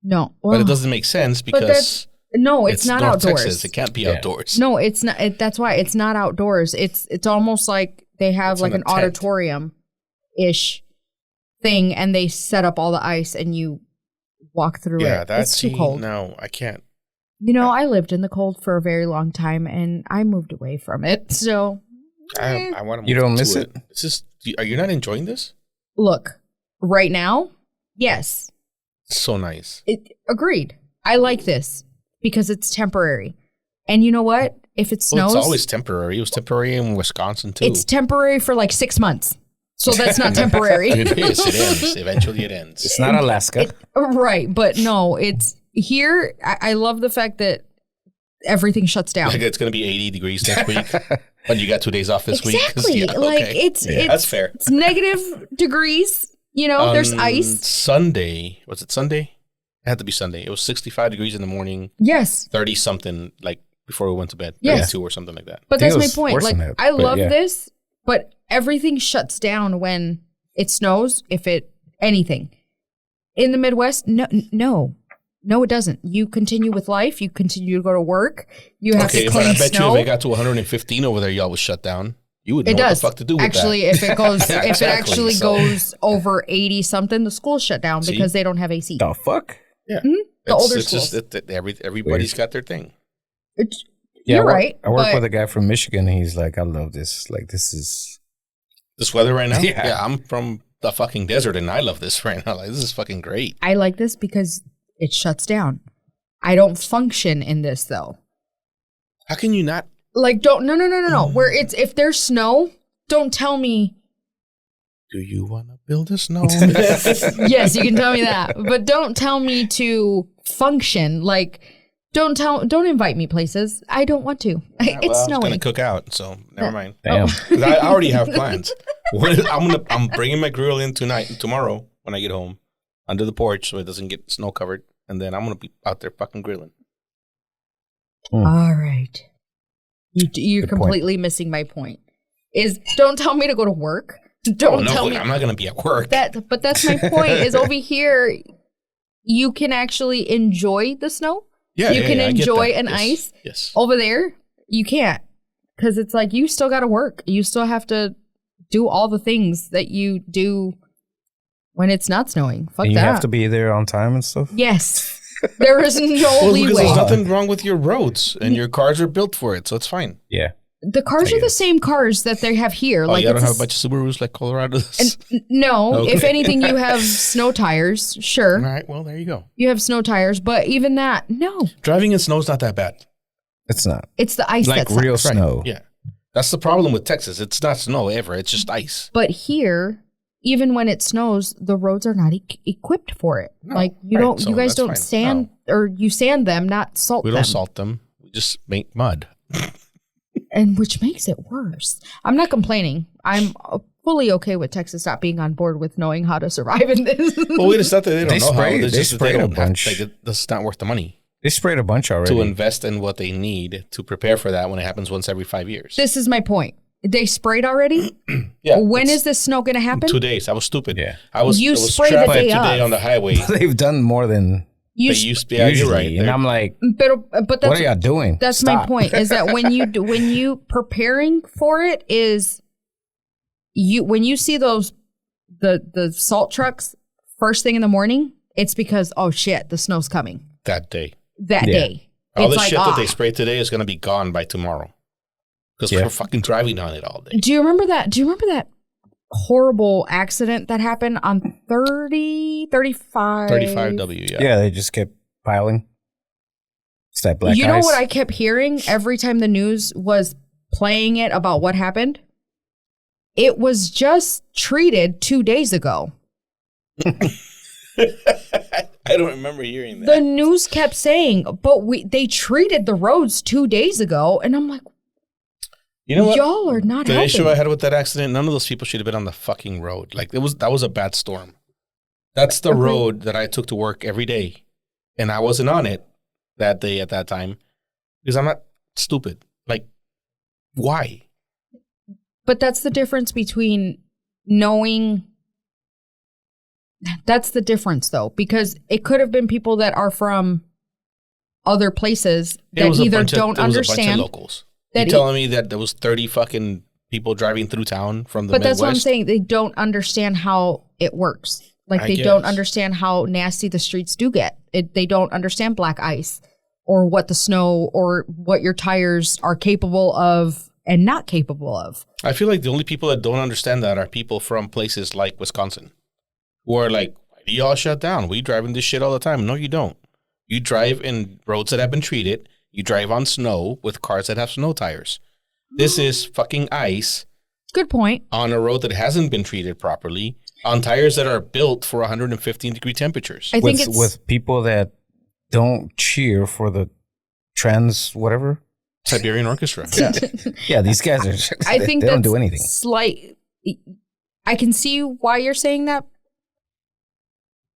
No. But Well, it doesn't make sense but because no, it's not North outdoors. Texas. It can't be Yeah. outdoors. No, it's not. That's why it's not outdoors. It's almost like they have It's like in an a tent. auditorium-ish thing, and they set up all the ice, and you walk through Yeah, it. that's It's too cold. No, I can't. You know, I lived in the cold for a very long time, and I moved away from it. So, I want to. You don't miss it? This is. Are you not enjoying this? look, right now, yes, It's so nice. agreed. I like this because it's temporary. And you know what? If it Well, snows, it's always temporary. It was temporary in Wisconsin too. it's temporary for like 6 months. So that's not temporary. It is. It ends. Eventually, it ends. It's not Alaska. Right. But no, it's here. I love the fact that everything shuts down. Like it's going to be 80 degrees next week, but you got 2 days off this week. Exactly. Yeah, Like okay. it's That's fair. It's negative degrees. You know, there's On ice. Sunday, was it Sunday? It had to be Sunday. It was 65 degrees in the morning, Yes. 30 something like before we went to bed. Yes. 32 or something like that. But I think that's it my was point. worse Like, than that, I but love yeah. this, but everything shuts down when it snows, if it, anything. In the Midwest, no, it doesn't. You continue with life. You continue to go to work. You have Okay, to but I claim bet snow. you if it got to 115 over there, y'all was shut down. You would know It what does. the fuck to do with Actually, that. if it goes, Yeah, if it exactly. actually So- goes over 80 something, the schools shut down See? because they don't have AC. The fuck? Yeah. The older it's schools. just everybody's got their thing. It's- Yeah, You're I work, right. I work but with a guy from Michigan. And he's like, I love this. Like, this is. This weather right now? Yeah. I'm from the fucking desert and I love this right now. Like, this is fucking great. I like this because it shuts down. I don't function in this though. How can you not? Like, no. Where it's, if there's snow, don't tell me, Do you want to build a snowman? yes, you can tell me that, but don't tell me to function. Like, don't invite me places. I don't want to. It's Well, I was snowing. gonna cook out, so never mind. Damn. 'Cause I already have plans. I'm bringing my grill in tomorrow when I get home, under the porch so it doesn't get snow covered, and then I'm gonna be out there fucking grilling. All right. You're Good point. completely missing my point. Is don't tell me to go to work. Don't tell me I'm not gonna be at work. that. But that's my point. Is over here, you can actually enjoy the snow. You can I get enjoy that. an Yes, ice. Yes. Over there, you can't, because it's like you still got to work. You still have to do all the things that you do when it's not snowing. Fuck And you that. have to be there on time and stuff. Yes, there is no Well, because leeway. there's nothing wrong with your roads, and your cars are built for it, so it's fine. Yeah. The cars I are the guess. same cars that they have here. Oh, Like you don't it's have a bunch of Subarus like Colorado. no. Okay. If anything, you have snow tires. Sure, All right, well, there you go. you have snow tires, but even that, no. Driving in snow's not that bad. It's not. It's the ice Like that real sucks. snow. Yeah. That's the problem with Texas. It's not snow ever. It's just ice. But here, even when it snows, the roads are not equipped for it. No, Like you right, don't, so you guys that's don't fine. sand, or you sand them, not salt We them. don't salt them. We just make mud. And which makes it worse. I'm not complaining. I'm fully okay with Texas not being on board with knowing how to survive in this. Well, it's not that they don't They know spray- how. It's they just that they sprayed a don't have bunch. to. That's not worth the money They sprayed a bunch already. to invest in what they need to prepare for that when it happens once every 5 years. This is my point. They sprayed already. Yeah. When it's is this snow going to happen? 2 days. I was stupid. Yeah. I was. You I was spray the traffic day today of. on the highway. They've done more than You, They used to. Yeah, usually. you're right. And They're- I'm like, but that's what are y'all doing? That's my Stop. point. Is that when you preparing for it is when you see those the salt trucks first thing in the morning, it's because oh shit, the snow's coming that day. that Yeah. day. All It's the like, shit that they ah. sprayed today is going to be gone by tomorrow. Because Yeah. we're fucking driving on it all day. Do you remember that? Do you remember that horrible accident that happened on 35? 35W, yeah. Yeah, they just kept piling. It's that black You know ice. what I kept hearing every time the news was playing it about what happened? It was just treated 2 days ago. I don't remember hearing that. The news kept saying, but they treated the roads 2 days ago. And I'm like, You know what? y'all are not The helping. issue I had with that accident, none of those people should have been on the fucking road. Like that was a bad storm. That's the Agreed. road that I took to work every day. And I wasn't on it that day at that time because I'm not stupid. Like, why? But that's the difference between knowing. That's the difference, though, because it could have been people that are from other places It that was a either bunch of- don't it was a bunch of understand. locals. that You telling me that there was 30 fucking people driving through town from the But Midwest? that's what I'm saying. They don't understand how it works. Like I they don't guess. understand how nasty the streets do get. They don't understand black ice or what the snow or what your tires are capable of and not capable of. I feel like the only people that don't understand that are people from places like Wisconsin who are like, why do y'all shut down? We drive in this shit all the time. No, you don't. You drive in roads that have been treated. You drive on snow with cars that have snow tires. This is fucking ice Good point. on a road that hasn't been treated properly, on tires that are built for 115-degree temperatures. I think with people that don't cheer for the trans whatever. Siberian Orchestra. Yeah. Yeah, these guys are. I think they don't that's do anything. I can see why you're saying that,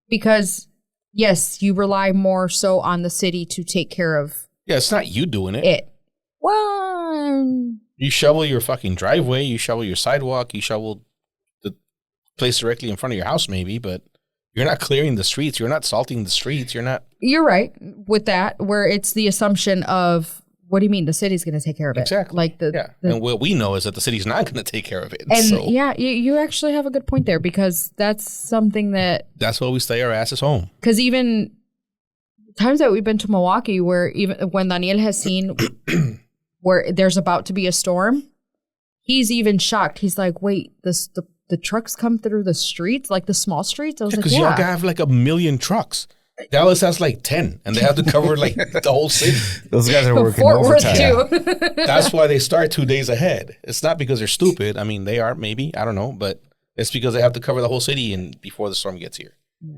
because yes, you rely more so on the city to take care of Yeah, it's not you doing it. it. Well, You shovel your fucking driveway, you shovel your sidewalk, you shovel the place directly in front of your house, maybe, but you're not clearing the streets. You're not salting the streets. You're not. you're right with that, where it's the assumption of, what do you mean the city's going to take care of it? Exactly. Like Yeah. And what we know is that the city's not going to take care of it. and So yeah, you actually have a good point there, because that's something that, that's why we stay our asses home. because even times that we've been to Milwaukee, where even when Daniel has seen where there's about to be a storm, he's even shocked. He's like, wait, the trucks come through the streets, like the small streets? I was Because like, y'all yeah. have like 1 million trucks. Dallas has like 10, and they have to cover like the whole city. Those guys are working Fort Worth overtime. too. That's why they start 2 days ahead. It's not because they're stupid. I mean, they are maybe. I don't know. But it's because they have to cover the whole city and before the storm gets here.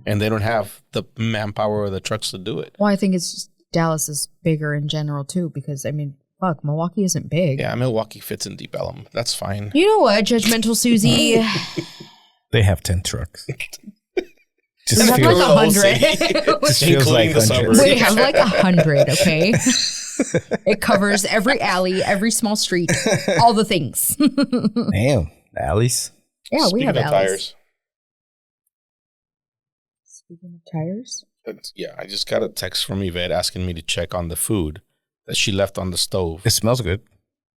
And they don't have the manpower or the trucks to do it. Well, I think it's just Dallas is bigger in general too, because I mean, fuck, Milwaukee isn't big. Yeah, Milwaukee fits in Deep Ellum. That's fine. You know what, judgmental Susie? They have 10 trucks. We Just have feels, like the whole 100. just feels like Including the hundreds. suburbs. We have like 100, okay? It covers every alley, every small street, all the things. Damn, alleys. Yeah, we Speaking have of alleys. tires. Speaking of tires, Yeah, I just got a text from Yvette asking me to check on the food that she left on the stove. It smells good.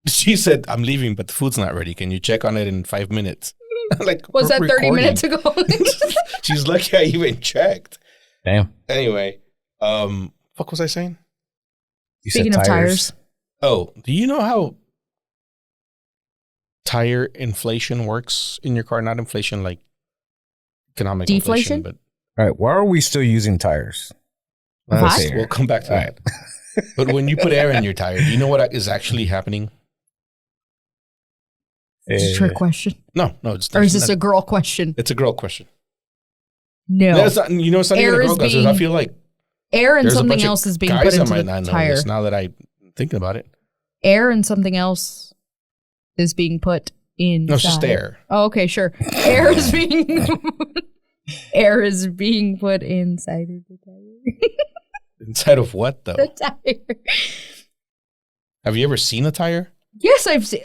She said, I'm leaving, but the food's not ready. Can you check on it in 5 minutes? Like, was we're that 30 recording. minutes ago? She's lucky I even checked. Damn. Anyway, what was I saying? You Speaking of tires, Oh, do you know how tire inflation works in your car? Not inflation like economic Deflation? inflation, All right, why are we still using tires? What? Let's see but here. we'll come back to All that. But when you put air in your tire, do you know what is actually happening? is this a trick question? No, it's Or is this not. a girl question? It's a girl question. No. No, it's not, you know, it's not Air even a is girl question. being- I feel like Air and there's a something bunch of else is being guys put that into might the not know tire. this now that I'm thinking about it. Air and something else is being put in. No, it's just air. Oh, okay, sure. Air is being put inside of the tire. Inside of what, though? The tire. Have you ever seen a tire? Yes, I've seen.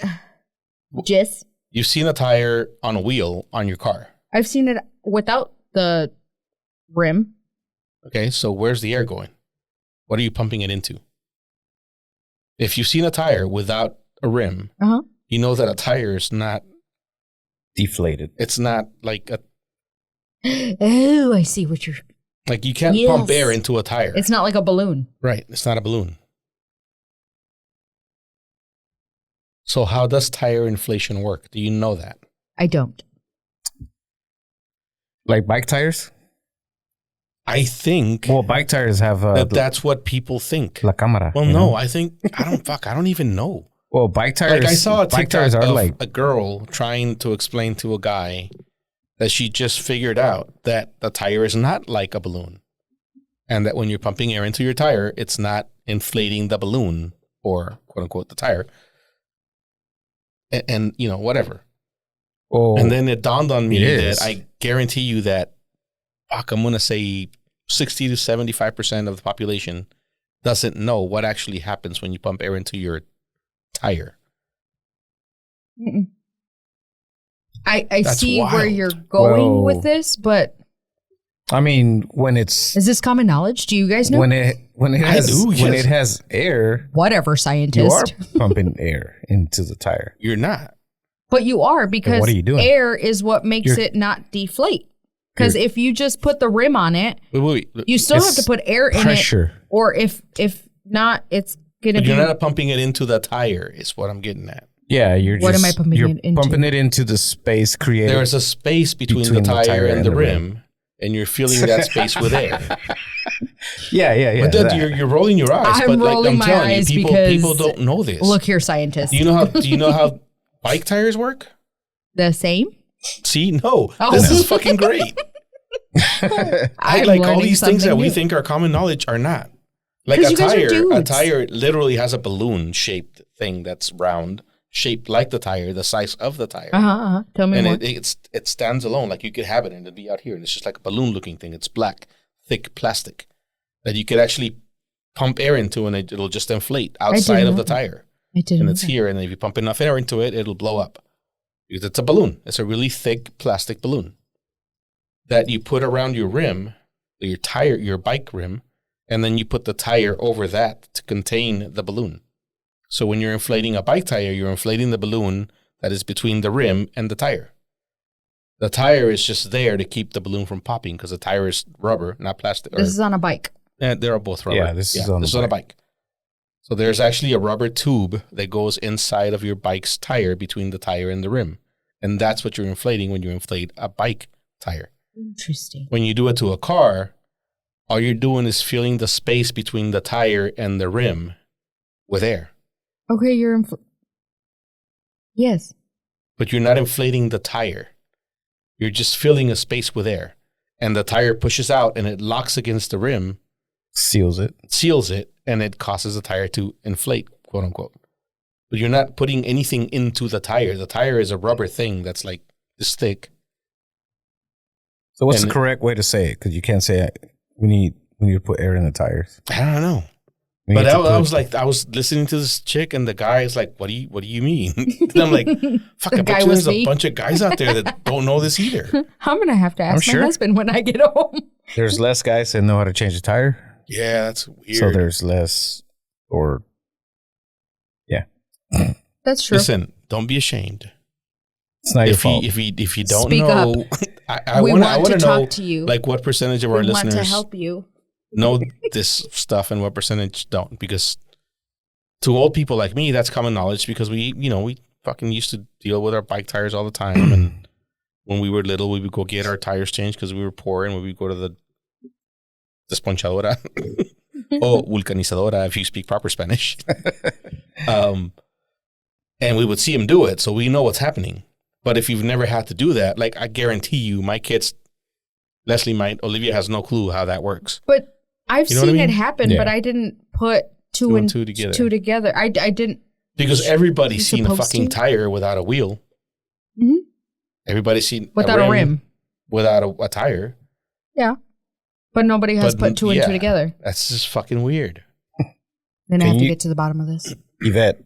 Just. You've seen a tire on a wheel on your car. I've seen it without the rim. Okay, so where's the air going? What are you pumping it into? If you've seen a tire without a rim, Uh-huh. you know that a tire is not, Deflated. it's not like Oh, I see what you're. like you can't Yes. pump air into a tire. It's not like a balloon. Right, it's not a balloon. So how does tire inflation work? Do you know that? I don't. Like bike tires? I think Well, bike tires have that's what people think. la cámara. Well, you no, know? I think I don't even know. Well, bike tires. Like I saw a bike TikTok tires are of like a girl trying to explain to a guy that she just figured out that the tire is not like a balloon, and that when you're pumping air into your tire, it's not inflating the balloon or quote unquote the tire, and you know whatever. oh, And then it dawned on me It that is. I guarantee you that, fuck, I'm gonna say 60 to 75% of the population doesn't know what actually happens when you pump air into your tire. Mm-mm. I That's see where wild. you're going Well- with this, but I mean, when it's is this common knowledge? Do you guys know? when it I has do, when yes. it has air, Whatever, you are scientist. pumping air into the tire. You're not. But you are, because what are you doing? air is what makes You're- it not deflate. Because You're- if you just put the rim on it, Wait. you still have It's to put air in it. Pressure. Or if not, it's gonna But be. you're not pumping it into the tire, is what I'm getting at. Yeah, you're What just, am I pumping you're it into? pumping it into the space created. There's a space between the tire and the rim, and you're filling that space with air. Yeah. But then that. you're rolling your eyes. I'm but like rolling I'm my telling eyes you, because- people don't know this. Look here, scientist. Do you know how bike tires work? the same? See, no, Oh. this is fucking great. I'm Like all learning these things that something we new. think are common knowledge are not. Like 'Cause a you guys are tire dudes. literally has a balloon shaped thing that's round, shaped like the tire, the size of the tire. Tell me And more. it stands alone. Like you could have it and it'd be out here. And it's just like a balloon looking thing. It's black, thick plastic that you could actually pump air into and it'll just inflate outside didn't of know the that. tire. I didn't. And know it's that. here. And if you pump enough air into it, it'll blow up. Because it's a balloon. It's a really thick plastic balloon that you put around your rim, your bike rim, and then you put the tire over that to contain the balloon. So when you're inflating a bike tire, you're inflating the balloon that is between the rim and the tire. The tire is just there to keep the balloon from popping because the tire is rubber, not plastic. This is on a bike. They're both rubber. Yeah, this is on a bike. So there's actually a rubber tube that goes inside of your bike's tire between the tire and the rim. And that's what you're inflating when you inflate a bike tire. Interesting. When you do it to a car, all you're doing is filling the space between the tire and the rim with air. Okay, yes. But you're not inflating the tire. You're just filling a space with air. And the tire pushes out and it locks against the rim, Seals it. seals it, and it causes the tire to inflate, quote unquote. But you're not putting anything into the tire. The tire is a rubber thing that's like this thick. So what's And- the correct way to say it? Because you can't say we need to put air in the tires. I don't know. We But need to I was listening to this chick, and the guy is like, "What do you mean?" And I'm like, "Fuck! The I bet guy you was there's me. a bunch of guys out there that don't know this either." I'm gonna have to ask sure. my husband when I get home. There's less guys that know how to change a tire, Yeah, that's weird. so there's less. Or That's true. Listen, don't be ashamed. it's not your If fault. you don't Speak know, I we want want to to know talk to you. like what percentage of our we want listeners to help you. know this stuff and what percentage don't. Because to old people like me, that's common knowledge because we fucking used to deal with our bike tires all the time. And when we were little, we would go get our tires changed because we were poor and we would go to the desponchadora or vulcanizadora if you speak proper Spanish. And we would see him do it, so we know what's happening. But if you've never had to do that, like I guarantee you, my kids, Leslie might, Olivia has no clue how that works. But I've You know what seen I it mean? happen, Yeah. but I didn't put two and two together. I didn't. Because everybody's You're seen a supposed fucking to? tire without a wheel. Mhm. Everybody's seen Without a rim. without a tire. Yeah. But nobody has But, put two and yeah. two together. That's just fucking weird. Then I Can have to you- get to the bottom of this. Yvette,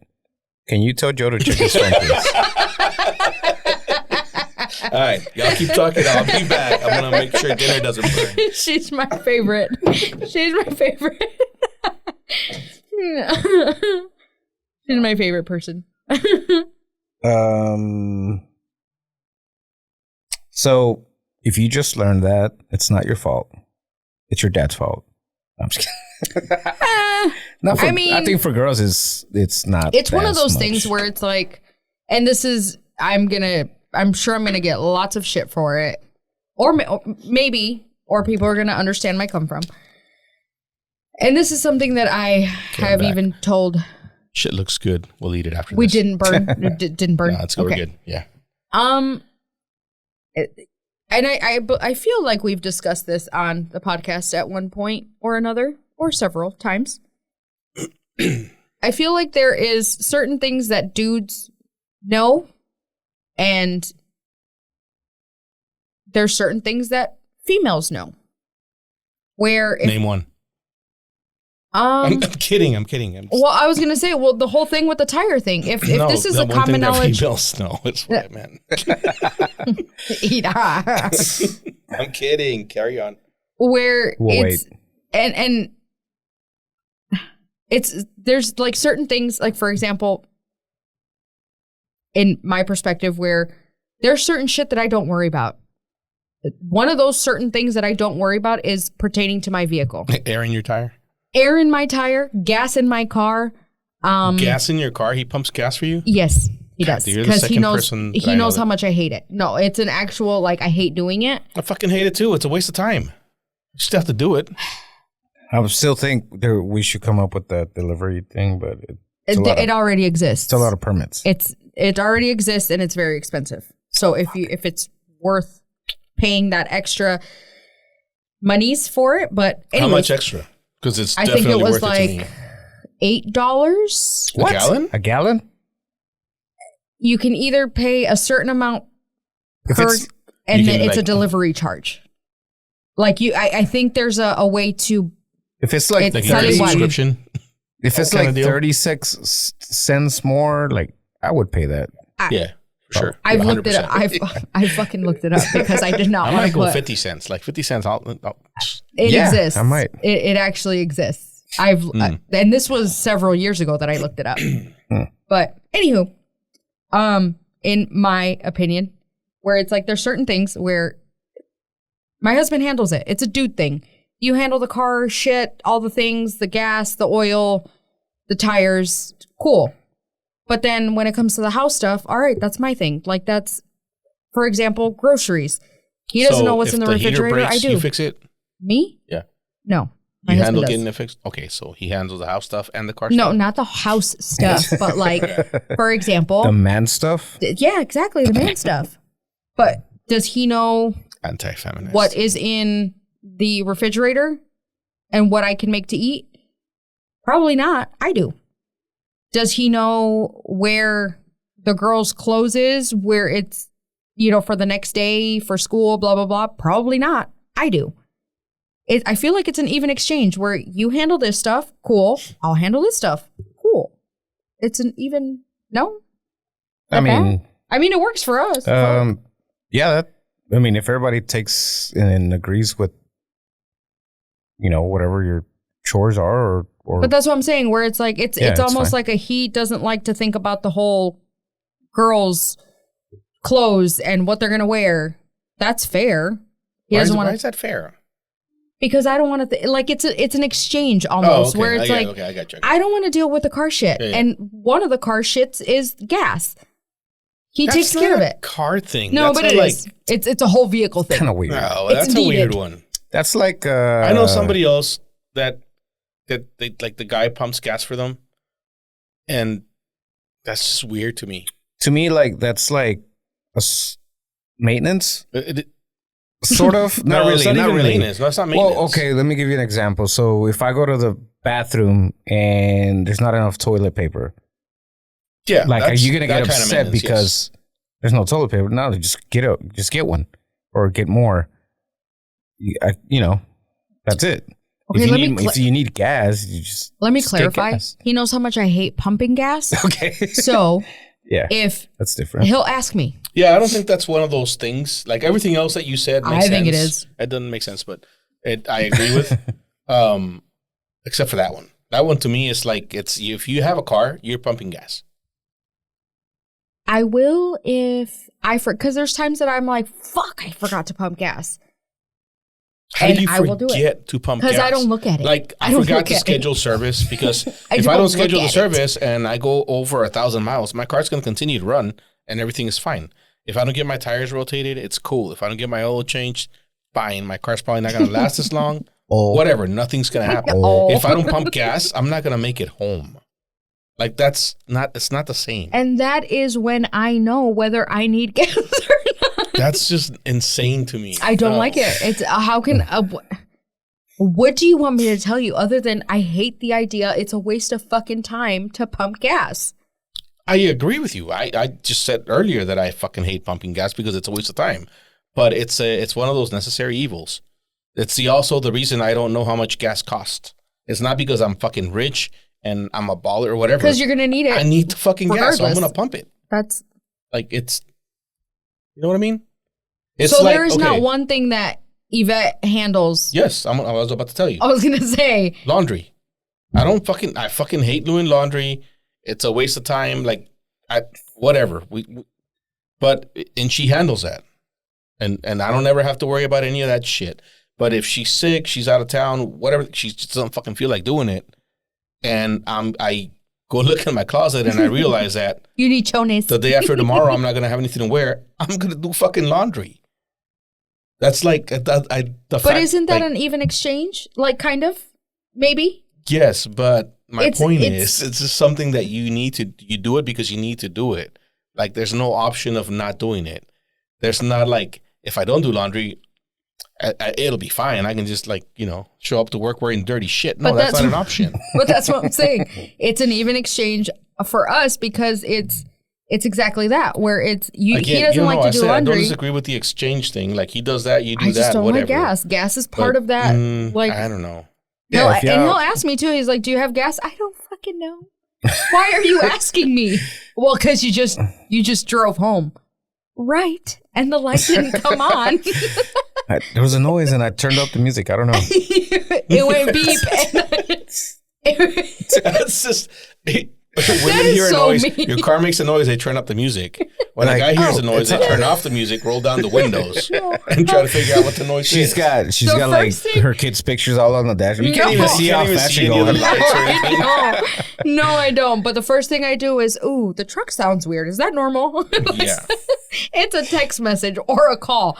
can you tell Joe to check his phone, please? All right, y'all keep talking. I'll be back. I'm gonna make sure dinner doesn't burn. She's my favorite. She's my favorite. She's my favorite person. So if you just learned that, it's not your fault. It's your dad's fault. I'm just kidding. Not for, I mean- I think for girls, it's not. It's one of as those much. things where it's like, and this is, I'm sure I'm gonna get lots of shit for it, or maybe people are gonna understand my come from. And this is something that I have back. even told. Shit looks good. We'll eat it after We this. didn't burn. Didn't burn. No, it's we're good. Yeah. And I feel like we've discussed this on the podcast at one point or another, or several times. I feel like there is certain things that dudes know, and there's certain things that females know. Where if, Name one. I'm kidding. I'm kidding. well, I was gonna say, the whole thing with the tire thing. If No, this is the a one common thing that knowledge, females know is what I meant. I'm kidding. Carry on. where We'll it's and it's there's like certain things, like for example, in my perspective, where there's certain shit that I don't worry about. One of those certain things that I don't worry about is pertaining to my vehicle. Air in your tire? Air in my tire, gas in my car. Gas in your car? He pumps gas for you? Yes, he God, does, you're the because he second knows person that I he know knows that- how much I hate it. No, it's an actual, like, I hate doing it. I fucking hate it too. It's a waste of time. You just have to do it. I would still think we should come up with that delivery thing, but it's a lot It already exists. it's a lot of permits. It already exists, and it's very expensive. So if it's worth paying that extra monies for it, but anyways, How much extra? Because it's I think definitely it was worth like it to me. $8. What? gallon? A gallon? You can either pay a certain amount If per, it's- and you then can, it's a like- delivery charge. Like I think there's a way to. If it's like, It's Like you get a 30, What? subscription. if it's kinda like deal? 36 cents more, like I would pay that. Yeah, for sure. I've looked it up. 100%. I fucking looked it up because I did not I want might to go put. 50 cents. Like 50 cents. It Yeah, exists. I might. It actually exists. And this was several years ago that I looked it up. But anywho, in my opinion, where it's like there's certain things where my husband handles it. It's a dude thing. You handle the car shit, all the things, the gas, the oil, the tires, cool. But then when it comes to the house stuff, all right, that's my thing. Like that's, for example, groceries. He doesn't know what's in the refrigerator. Breaks, I do. You fix it. Me? Yeah. No. My You husband handle does. getting it fixed. Okay, so he handles the house stuff and the car No, stuff. not the house stuff, but like, for example, The man stuff? yeah, exactly, the man stuff. But does he know Anti-feminist. what is in the refrigerator and what I can make to eat? Probably not. I do. Does he know where the girl's clothes is, where it's, for the next day, for school, blah, blah, blah? Probably not. I do. I feel like it's an even exchange where you handle this stuff, cool. I'll handle this stuff, cool. It's an even, no? I mean, it works for us. yeah, if everybody takes and agrees with, whatever your chores are or But that's what I'm saying, where it's like, it's Yeah, it's almost fine. like he doesn't like to think about the whole girls' clothes and what they're going to wear. That's fair. He Why doesn't is, want why to, is that fair? because I don't want to, it's an exchange almost, where it's like, I got you. I don't want to deal with the car shit. Yeah, yeah. And one of the car shits is gas. He That's takes care not of a it. car thing. No, That's but a, it like, is. It's a whole vehicle thing. kind of weird. No, It's that's a weird needed. one. That's like I know somebody else that they like the guy pumps gas for them, and that's just weird to me. To me, like that's like maintenance, sort of. No, Not it's really. not Not even really. maintenance. No, it's not maintenance. Well, okay. Let me give you an example. So if I go to the bathroom and there's not enough toilet paper, Yeah, like, are that's- you gonna that get kind of upset maintenance, because there's no toilet paper? No, just get one or get more. That's it. Okay, If you need gas, you just Let me just get clarify. gas. He knows how much I hate pumping gas. Okay, So yeah, if that's different. he'll ask me, Yeah, I don't think that's one of those things. Like everything else that you said makes I sense. think it is. It doesn't make sense, but I agree with. Except for that one. That one to me is like if you have a car, you're pumping gas. I will if because there's times that I'm like, fuck, I forgot to pump gas. How And do you I will do it. forget to pump gas? Because I don't look at it. Like I don't forgot look to at schedule it. service because I if I don't don't look schedule the at it. service and I go over 1,000 miles, my car's going to continue to run and everything is fine. If I don't get my tires rotated, it's cool. If I don't get my oil changed, fine. My car's probably not going to last as long. Oh, Whatever, nothing's going to happen. Oh. If I don't pump gas, I'm not going to make it home. Like it's not the same. And that is when I know whether I need gas or not. That's just insane to me. I don't No. like it. It's how can what do you want me to tell you other than I hate the idea it's a waste of fucking time to pump gas. I agree with you. I just said earlier that I fucking hate pumping gas because it's a waste of time. But it's one of those necessary evils. It's also the reason I don't know how much gas costs. It's not because I'm fucking rich and I'm a baller or whatever. Because you're gonna need it. I need the fucking gas, so I'm regardless. gonna pump it. That's Like it's, you know what I mean? It's so like, there is okay, not one thing that Yvette handles. Yes, I was about to tell you. I was gonna say Laundry. I fucking hate doing laundry. It's a waste of time. Like, whatever. And she handles that, and I don't ever have to worry about any of that shit. But if she's sick, she's out of town, whatever, she just doesn't fucking feel like doing it, and I go look in my closet and I realize that you need chones. the day after tomorrow I'm not gonna have anything to wear. I'm gonna do fucking laundry. That's like But isn't that an even exchange? Like, kind of, maybe. Yes, but my It's- point it's- is, it's just something that you do it because you need to do it. Like, there's no option of not doing it. There's not like, if I don't do laundry, it'll be fine. I can just like, show up to work wearing dirty shit. No, But that's that's- not an option. But that's what I'm saying. It's an even exchange for us because it's exactly that, where it's he doesn't like to do I laundry. don't disagree with the exchange thing. Like he does that, you do I that, just don't whatever. like gas. Gas is part of that. I don't know. No, Yeah, if and y'all- he'll ask me too. He's like, "Do you have gas?" I don't fucking know. Why are you asking me? Well, because you just drove home, right? And the light didn't come on. There was a noise and I turned up the music. I don't know. It went beep. That's just women is hear a so noise. mean. Your car makes a noise, they turn up the music. When Like, a guy hears oh, a noise, they it's turn off the music, roll down the windows, and try to figure out what the noise She's is. got The like first thing- her kids' pictures all on the dashboard. You can't No. even see You how can't even fast see you're any of the going. lights or anything. No, I don't. But the first thing I do is, ooh, the truck sounds weird. Is that normal? Yeah. It's a text message or a call.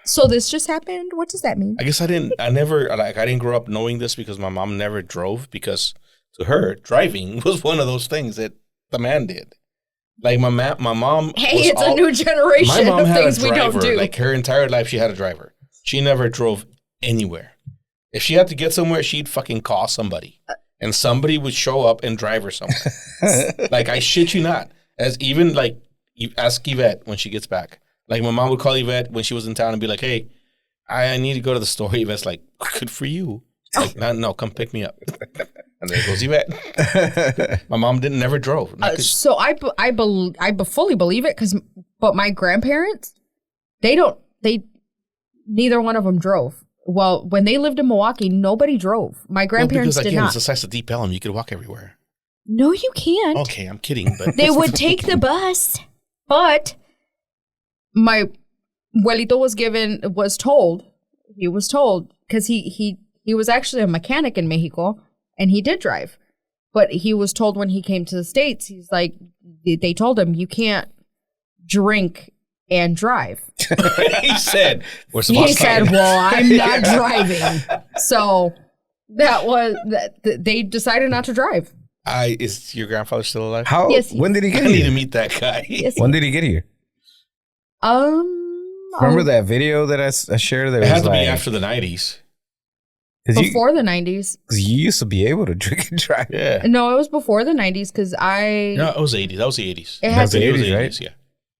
So this just happened. What does that mean? I guess I didn't grow up knowing this because my mom never drove, because to her, driving was one of those things that the man did. Like my mom. Hey, was it's a new my generation mom of had things a we don't driver. do. Like her entire life, she had a driver. She never drove anywhere. If she had to get somewhere, she'd fucking call somebody, and somebody would show up and drive her somewhere. Like I shit you not. As even like you ask Yvette when she gets back. Like my mom would call Yvette when she was in town and be like, "Hey, I need to go to the store." Yvette's like, "Good for you." Like, no, come pick me up. And there goes Yvette. My mom never drove. So I fully believe it but my grandparents, neither one of them drove. Well, when they lived in Milwaukee, nobody drove. My grandparents because did again, not. it's the size of Deep Ellum. You could walk everywhere. No, you can't. Okay, I'm kidding, but They would take the bus, but my abuelito was told because he was actually a mechanic in Mexico and he did drive, but he was told when he came to the States, he's like, they told him you can't drink and drive. he said, "Where's the He boss said, time?" "Well, I'm not driving," so they decided not to drive. Is your grandfather still alive? How? Yes, When did he I get need to here? meet that guy. Yes, When did he get here? Remember that video that I shared? That It had was to like, be after the 90s. before the 90s. Because you used to be able to drink and drive. Yeah. No, it was before the 90s because No, it was 80s. That was the 80s. It had to be 80s, right? Yeah.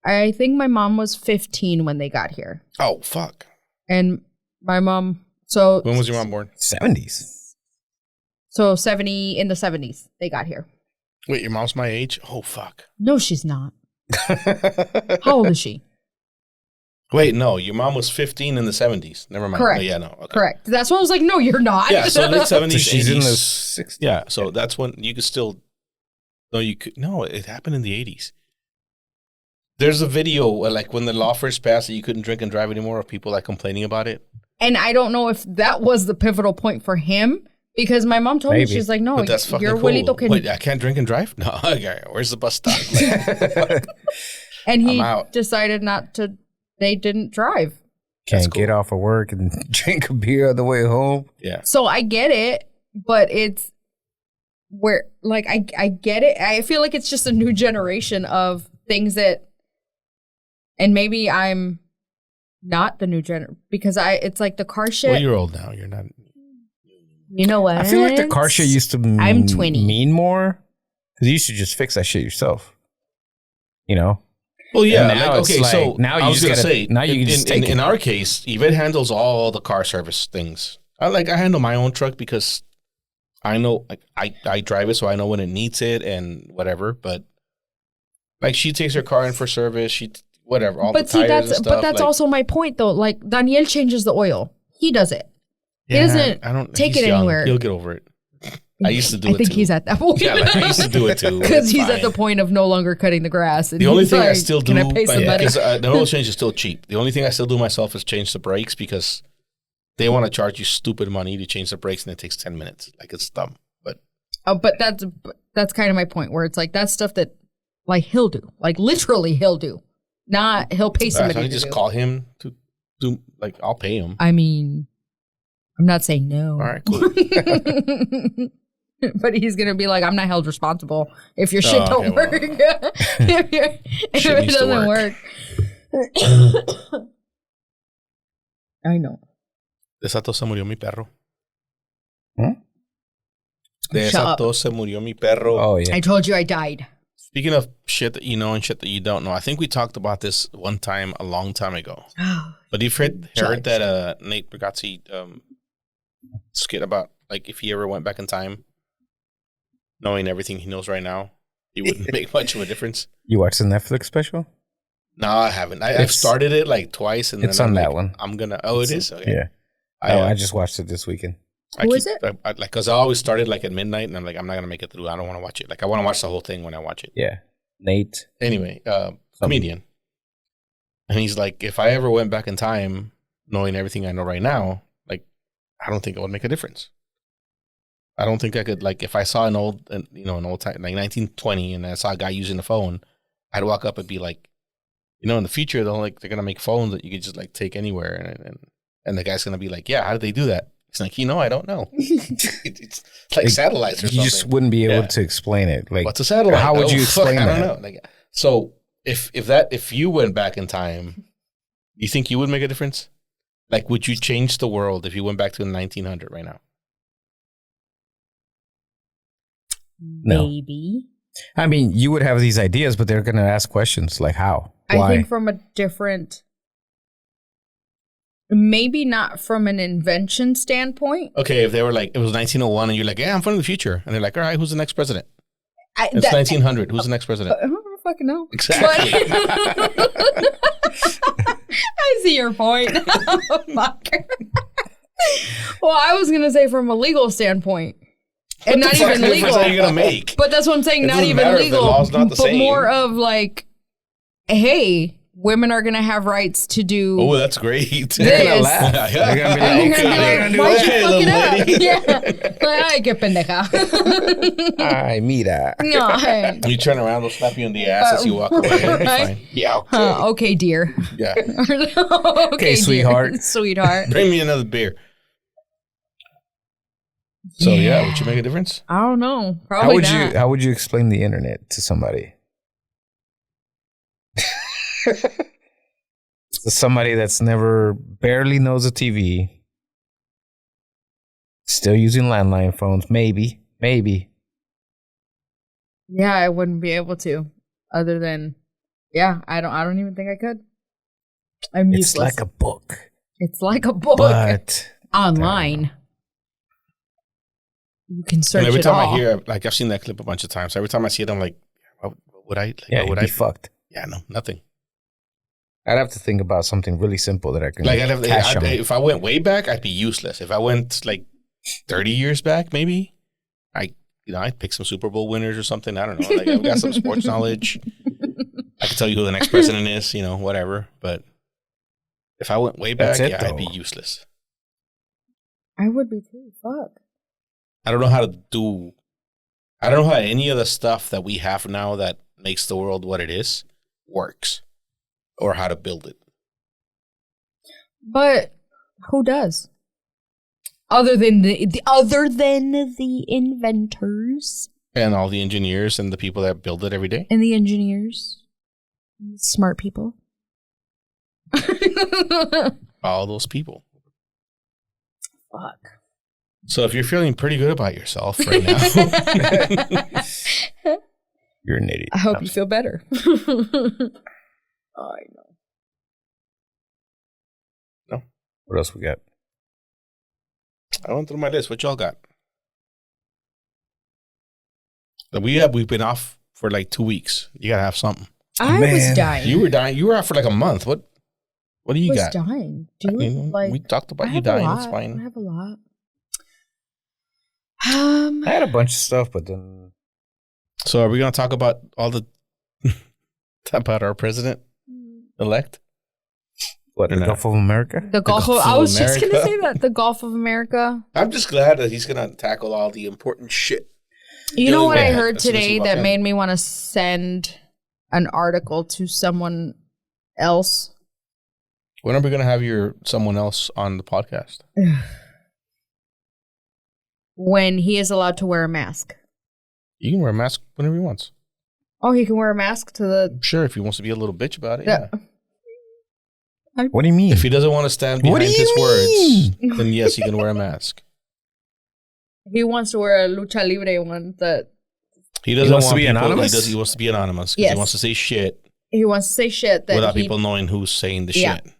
I think my mom was 15 when they got here. Oh, fuck. And my mom, so When was your mom born? 70s. so 70 in the 70s they got here. Wait, your mom's my age? Oh, fuck. No, she's not. How old is she? Wait, no. Your mom was 15 in the 70s. Never mind. Correct. No, yeah, no. Okay. Correct. That's why I was like, no, you're not. Yeah, so late 70s, So she's 80s. in the 60s. Yeah, so that's when you could still. No, you could. No, it happened in the 80s. There's a video like when the law first passed that you couldn't drink and drive anymore of people like complaining about it. And I don't know if that was the pivotal point for him because my mom told me, Maybe. she's like, no, But that's fucking your cool. abuelito can. Wait, I can't drink and drive? No, okay. Where's the bus stop? Like, And he I'm out. decided not to, they didn't drive. Can't cool. get off of work and drink a beer on the way home. yeah. So I get it, but it's where, like, I get it. I feel like it's just a new generation of things that, and maybe I'm not the new generation because it's like the car shit. Well, you're old now. You're not. You know what? I feel like the car shit used to I'm 20. mean more because you used to just fix that shit yourself. You know? Well, yeah. And now like, it's okay, like, so now you I was just gonna gotta- say now you can just take it. in our case, Yvette handles all the car service things. I handle my own truck because I know I drive it, so I know when it needs it and whatever. But like she takes her car in for service, whatever, all But the see, tires and stuff. but that's like, also my point though. Like Daniel changes the oil. He does it. He doesn't take he's it young. anywhere. He'll get over it. I used to do I it think too. he's at that point. Yeah, like, I used to do it too. Because It's he's at the fine. point of no longer cutting the grass. And The only he's thing I like, still do, can I pay somebody? because the oil change is still cheap. The only thing I still do myself is change the brakes because they want to charge you stupid money to change the brakes and it takes 10 minutes. Like it's dumb. But Oh, but that's kind of my point where it's like that's stuff that like he'll do, like literally he'll do, not he'll pay somebody I to just do. call him to do like I'll pay him. I mean, I'm not saying no. All right, cool. But he's gonna be like, I'm not held responsible if your shit Oh, don't okay, work. well, if shit it needs to doesn't work. work. I know. De esa tos se murió mi perro. Hmm? De Shut esa up. tos se murió mi perro. Oh yeah. I told you I died. Speaking of shit that you know and shit that you don't know, I think we talked about this one time a long time ago. But you've heard Judge. that Nate Bargatze skit about like if he ever went back in time, knowing everything he knows right now, it wouldn't make much of a difference. You watched the Netflix special? No, I haven't. I've It's- started it like twice, and it's then on I'm that like, one. I'm gonna. Oh, it is. Okay. Yeah. I just watched it this weekend. Who is it? Like, because I always started like at midnight, and I'm like, I'm not gonna make it through. I don't want to watch it. Like, I want to watch the whole thing when I watch it. Yeah. Nate. Anyway, comedian, and he's like, if I ever went back in time, knowing everything I know right now, like, I don't think it would make a difference. I don't think I could, like, if I saw an old time, like 1920, and I saw a guy using the phone, I'd walk up and be like, in the future, they're gonna make phones that you could just like take anywhere, and the guy's gonna be like, yeah, how did they do that? He's like, I don't know. It's like satellites or something. You just wouldn't be able Yeah. to explain it. Like, What's a satellite? how would you explain I that? don't know. Like, so if you went back in time, you think you would make a difference? Like, would you change the world if you went back to 1900 right now? No. Maybe. I mean, you would have these ideas, but they're going to ask questions like how? Why? I think from a different, maybe not from an invention standpoint. Okay, if they were like, it was 1901, and you're like, yeah, I'm from the future, and they're like, all right, who's the next president? I, It's 1900. Who's the next president? I don't fucking know. Exactly. But- I see your point. Fucker. Well, I was gonna say from a legal standpoint, and not even What legal. are you gonna make? But that's what I'm saying. It Not doesn't even matter if the legal, law's not the but same. more of like, hey, women are gonna have rights to do. Oh, that's great. This. They're going to laugh. Yeah. They're going to be And like, you're gonna be like, okay, why'd you fuck little it lady. up? Yeah. Like, ay, qué pendeja. Ay, mira. No, hey. You turn around, they'll slap you in the ass as you walk away. It'll be Right? fine. Yeah, okay. Okay, dear. Yeah. Okay, sweetheart. dear. Sweetheart. Bring me another beer. So yeah, would you make a difference? I don't know. Probably How would not. you how would you explain the internet to somebody? To somebody that's never barely knows a TV, still using landline phones, maybe. Yeah, I wouldn't be able to. Other than, yeah, I don't even think I could. I'm It's useless. like a book. It's like a book But online. You can search And every it time all. I hear, like, I've seen that clip a bunch of times. Every time I see it, I'm like, what would I? Like, yeah, what you'd would be I? fucked. Yeah, no, nothing. I'd have to think about something really simple that I can Like, cash on. if I went way back, I'd be useless. If I went like 30 years back, maybe I'd pick some Super Bowl winners or something. I don't know. Like, I've got some sports knowledge. I could tell you who the next president is. Whatever. But if I went way back, That's it, I'd be though. useless. I would be too. Fuck. I don't know how any of the stuff that we have now that makes the world what it is works, or how to build it. But who does? Other than the inventors And all the engineers and the people that build it every day. and the engineers, smart people. All those people. Fuck. So if you're feeling pretty good about yourself right now, You're an idiot. I hope I'm you feel better. I know. What else we got? I went through my list. What y'all got? We've been off for like 2 weeks. You gotta have something. I was Man. dying. You were dying. You were out for like a month. What do you was got? dying. I Dude, mean, like, we talked I about you have a dying. lot. It's I fine. have a lot. I had a bunch of stuff, but then So are we gonna talk about all the about our president elect? what, the No. Gulf of America? The Gulf Gulf of, I of was just going to America. say that. The Gulf of America. I'm just glad that he's gonna tackle all the important shit. You know Really what I bad heard as soon as he today walked that in. made me want to send an article to someone else? When are we gonna have someone else on the podcast? When he is allowed to wear a mask. You can wear a mask whenever he wants. Oh, he can wear a mask to the... Sure, if he wants to be a little bitch about it. Yeah. What do you mean? If he doesn't want to stand What behind do his you words, mean? then yes, he can wear a mask. He wants to wear a lucha libre one that He doesn't wants want to be people, anonymous? He wants to be anonymous because Yes. he wants to say shit he wants to say shit that without he, people knowing who's saying the Yeah. shit.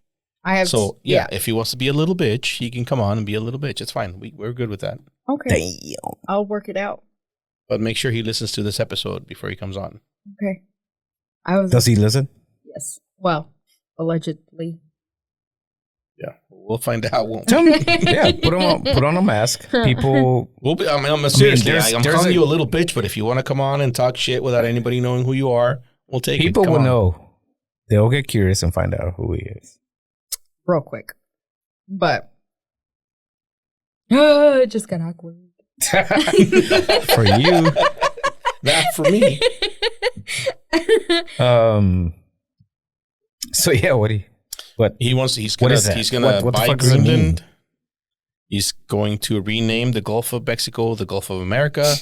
I have. So yeah, if he wants to be a little bitch, he can come on and be a little bitch. It's fine. We're good with that. Okay. Damn. I'll work it out. But make sure he listens to this episode before he comes on. Okay. I was. Does he listen? Yes. Well, allegedly. Yeah, we'll find out. Won't Tell we? me. Yeah, put on a mask. People. We'll be, I'm seriously. there's- I'm there's calling a- you a little bitch, but if you want to come on and talk shit without anybody knowing who you are, we'll take People it. Come will on. know. They'll get curious and find out who he is. Real quick. But. It just got awkward. For you. Not for me. So yeah, what? He wants. He's What gonna. is that? He's gonna What the buy fuck does it mean? Greenland. He's going to rename the Gulf of Mexico the Gulf of America,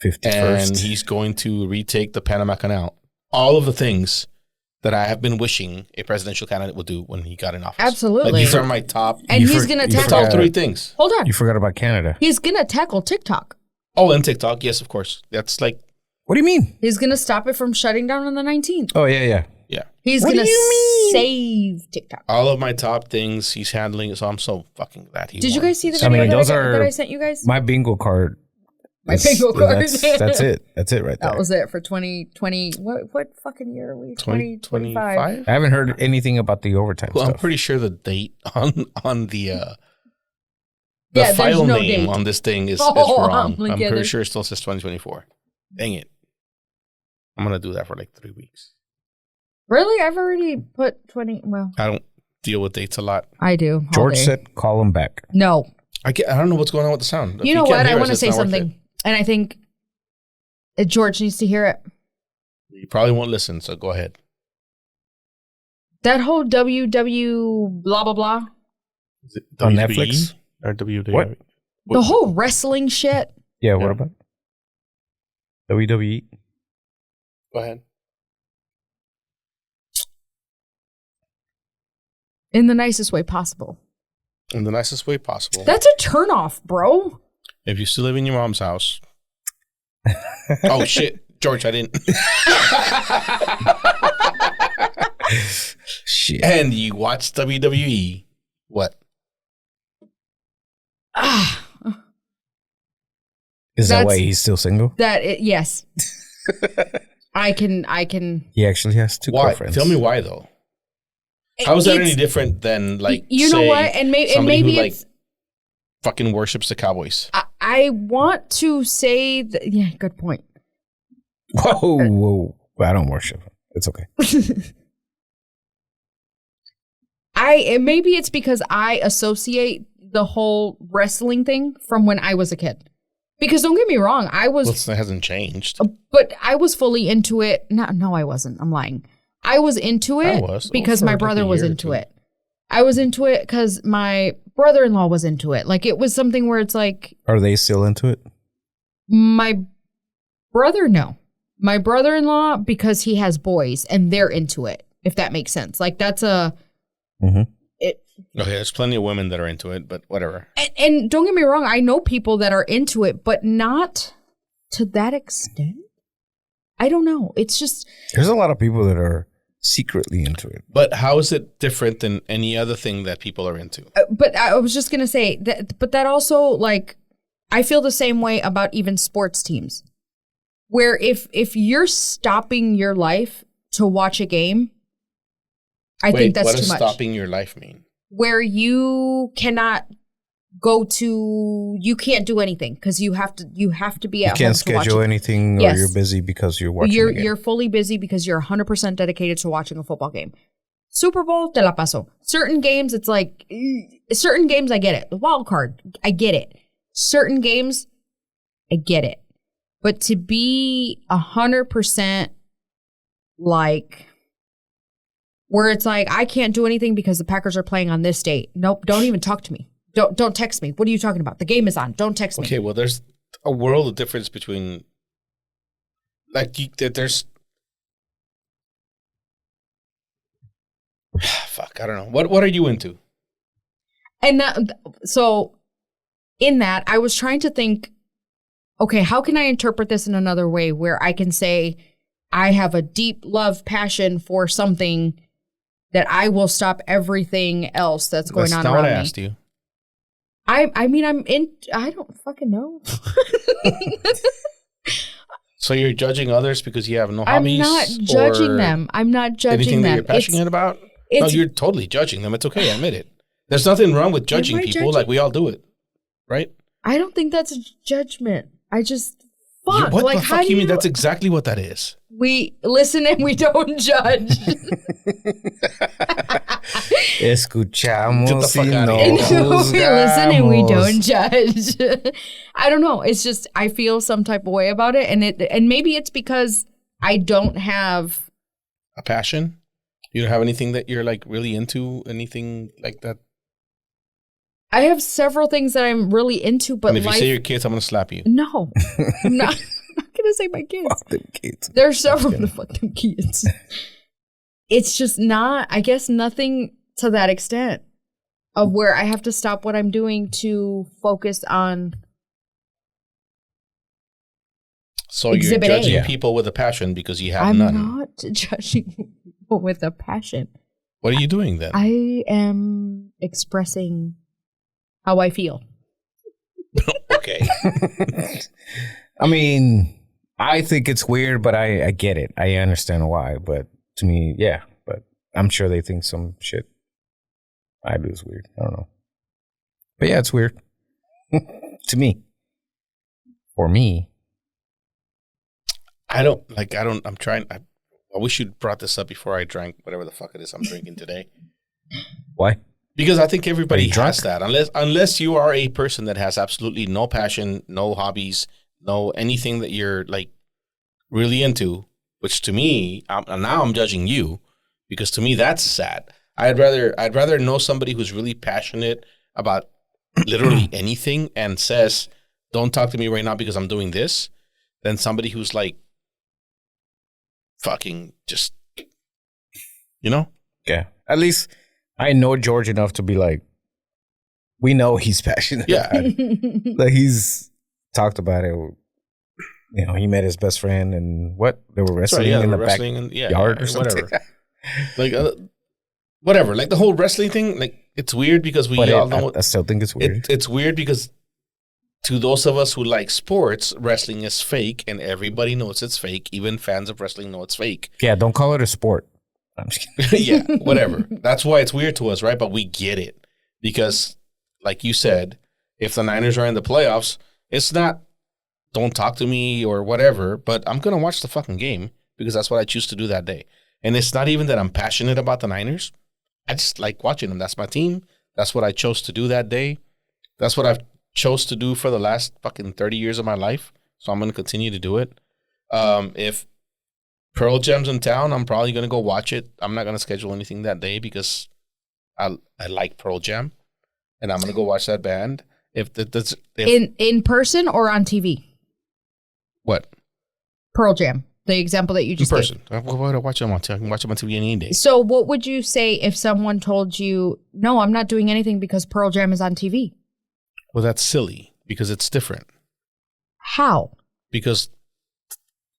51st. and he's going to retake the Panama Canal. All of the things that I have been wishing a presidential candidate would do when he got in office. Absolutely. Like, these are my top. And You he's for- going to you The tackle. top three things. Hold on. You forgot about Canada. He's going to tackle TikTok. Oh, and TikTok. Yes, of course. That's like, What do you mean? He's going to stop it from shutting down on the 19th. Oh yeah. yeah. He's What going do you to save TikTok. All of my top things he's handling. So I'm so fucking glad he Did you won. guys see the I video mean, that, those I, are that I sent you guys? My bingo card. My bingo card. That's it. That's it right there. That was it for 2020. What fucking year are we? 2025? 2025. I haven't heard anything about the overtime Well, I'm stuff. pretty sure the date on the Yeah, there's file no name date. on this thing is Oh, wrong. like, I'm yeah, pretty there's- sure it still says 2024. Dang it. I'm going to do that for like 3 weeks. Really? I've already put 20. Well, I don't deal with dates a lot. I do. all George day. said, "Call him back." No. I don't know what's going on with the sound. If You know can't what? I hear us, want to it's say not worth something. And I think George needs to hear it. it. You probably won't listen, so go ahead. That whole WW blah, blah, blah. Is it On WWE Netflix? or WWE? What? The whole wrestling shit. Yeah. What Yeah. about WWE? Go ahead. In the nicest way possible. In the nicest way possible. That's a turnoff, bro. If you still live in your mom's house. Oh, shit. George, I didn't. Shit. And you watch WWE. What? Ah, Is that why That's- he's still single? yes. I can. He actually has two Why? girlfriends. Tell me why, though. How is that It's- any different than, like, you know say, what? And somebody maybe who, it's. fucking worships the Cowboys? I want to say that. Yeah, good point. Whoa. I don't worship him. It's okay. Maybe it's because I associate the whole wrestling thing from when I was a kid. Because don't get me wrong, I was, Well, it hasn't changed. but I was fully into it. No, I wasn't. I'm lying. I was into I it was. because For my like a brother was year or into two. it. I was into it because my brother-in-law was into it. Like it was something where it's like Are they still into it? my brother, no. My brother-in-law, because he has boys and they're into it, if that makes sense. Like that's Mhm. it. Okay, there's plenty of women that are into it, but whatever. And don't get me wrong, I know people that are into it, but not to that extent. I don't know. It's just There's a lot of people that are secretly into it. But how is it different than any other thing that people are into? but I was just going to say that but that also like I feel the same way about even sports teams. Where if you're stopping your life to watch a game, I think that's what too does much. stopping your life mean? Where you cannot you can't do anything because you have to be You at home can't to watch schedule it. anything, Yes. or you're busy because you're watching. You're the game. you're fully busy because you're 100% dedicated to watching a football game. Super Bowl, te la paso. Certain games, it's like certain games, I get it. The wild card, I get it. Certain games, I get it. But to be 100% like where it's like I can't do anything because the Packers are playing on this date. Nope, don't even talk to me. Don't text me. What are you talking about? The game is on. Don't text me. Okay, well, there's a world of difference between, like, there's. Fuck, I don't know. What are you into? And so in that, I was trying to think, okay, how can I interpret this in another way where I can say I have a deep love, passion for something that I will stop everything else that's going on not around what I me. asked you. I mean, I don't fucking know. So you're judging others because you have no I'm hobbies? not judging them. I'm not judging anything them. that you're passionate about? No, it's- you're totally judging them. It's okay. Admit it. There's nothing wrong with judging Am I people. judging? Like, we all do it. Right? I don't think that's a judgment. I just, fuck. What like, the how fuck do you mean? That's exactly what that is. We listen and we don't judge. Escuchamos Get the fuck y outta no here. we listen and we juzgamos. don't judge. I don't know. It's just I feel some type of way about it, and maybe it's because I don't have. A passion? You don't have anything that you're like really into? Anything like that? I have several things that I'm really into, but And if life. you say your kids, I'm going to slap you. No, I'm not gonna say my kids. Fuck them kids. There's several to fuck them kids. It's just not, I guess, nothing to that extent of where I have to stop what I'm doing to focus on. So Exhibit you're A. judging Yeah. people with a passion because you have I'm none. not judging people with a passion. What are you doing then? I am expressing how I feel. Okay. I mean, I think it's weird, but I get it. I understand why. But to me, yeah. But I'm sure they think some shit I do is weird. I don't know. But yeah, it's weird. To me. For me. I'm trying. I wish you'd brought this up before I drank whatever the fuck it is I'm drinking today. Why? Because I think everybody Are you has drunk? that. Unless you are a person that has absolutely no passion, no hobbies, no anything that you're like really into, which to me, now I'm judging you because to me that's sad. I'd rather know somebody who's really passionate about literally anything and says, "Don't talk to me right now because I'm doing this," than somebody who's like fucking just, you know? Yeah. At least I know George enough to be like, we know he's passionate. Yeah. about it. Like he's talked about it. You know, he met his best friend and what? They were wrestling Sorry, yeah, in the wrestling and backyard or something. whatever. Like whatever. Like the whole wrestling thing, like it's weird because we But all know I still think it's weird. it's weird because to those of us who like sports, wrestling is fake and everybody knows it's fake. Even fans of wrestling know it's fake. Yeah, don't call it a sport. I'm just kidding. Yeah, whatever. That's why it's weird to us, right? But we get it because, like you said, if the Niners are in the playoffs, it's not don't talk to me or whatever, but I'm going to watch the fucking game because that's what I choose to do that day. And it's not even that I'm passionate about the Niners. I just like watching them. That's my team. That's what I chose to do that day. That's what I've chose to do for the last fucking 30 years of my life. So I'm going to continue to do it. If Pearl Jam's in town, I'm probably going to go watch it. I'm not going to schedule anything that day because I like Pearl Jam and I'm going to go watch that band. If in person or on TV? What? Pearl Jam, the example that you In just person. Why would I watch them on TV? I can watch them on TV any day. gave. So what would you say if someone told you, no, I'm not doing anything because Pearl Jam is on TV? Well, that's silly because it's different. How? Because,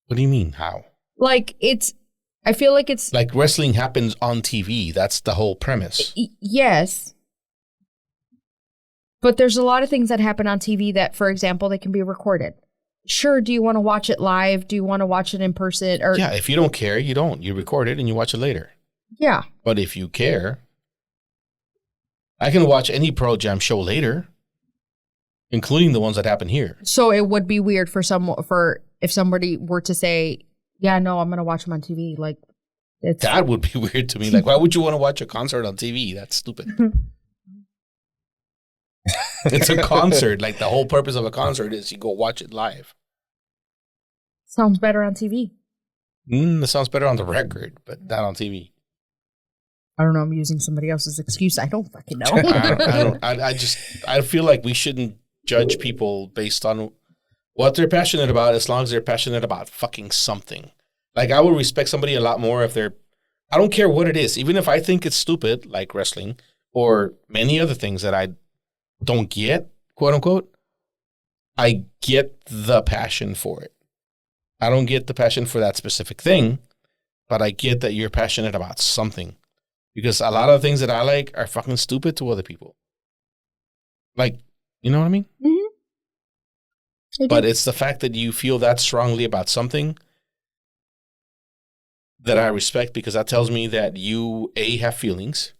what do you mean, how? Like I feel like it's, Like wrestling happens on TV. That's the whole premise. yes. But there's a lot of things that happen on TV that, for example, they can be recorded. Sure, do you want to watch it live? Do you want to watch it in person? Or Yeah, if you don't care, you don't. You record it and you watch it later. yeah. But if you care, I can watch any Pearl Jam show later, including the ones that happen here. So it would be weird for if somebody were to say, yeah, no, I'm going to watch them on TV. Like, it's That would be weird to me. Like, why would you want to watch a concert on TV? That's stupid. It's a concert. Like, the whole purpose of a concert is you go watch it live. sounds better on TV. That sounds better on the record, but not on TV. I don't know. I'm using somebody else's excuse. I don't fucking know. I feel like we shouldn't judge people based on what they're passionate about as long as they're passionate about fucking something. Like, I would respect somebody a lot more if they're I don't care what it is. Even if I think it's stupid, like wrestling or many other things that I don't get, quote unquote, I get the passion for it. I don't get the passion for that specific thing, but I get that you're passionate about something. Because a lot of things that I like are fucking stupid to other people. Like, you know what I mean? Mm-hmm. But it's the fact that you feel that strongly about something that I respect, because that tells me that you, A, have feelings.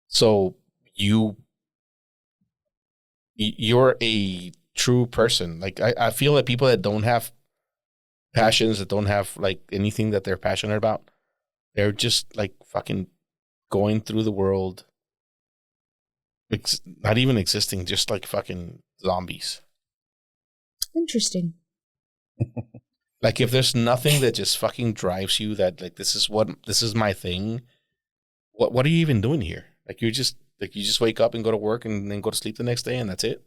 So you're a true person. Like, I feel that people that don't have passions, that don't have like anything that they're passionate about, they're just like fucking going through the world, not even existing, just like fucking zombies. Interesting. Like, if there's nothing that just fucking drives you, that like this is my thing, what are you even doing here? Like, you just wake up and go to work and then go to sleep the next day and that's it.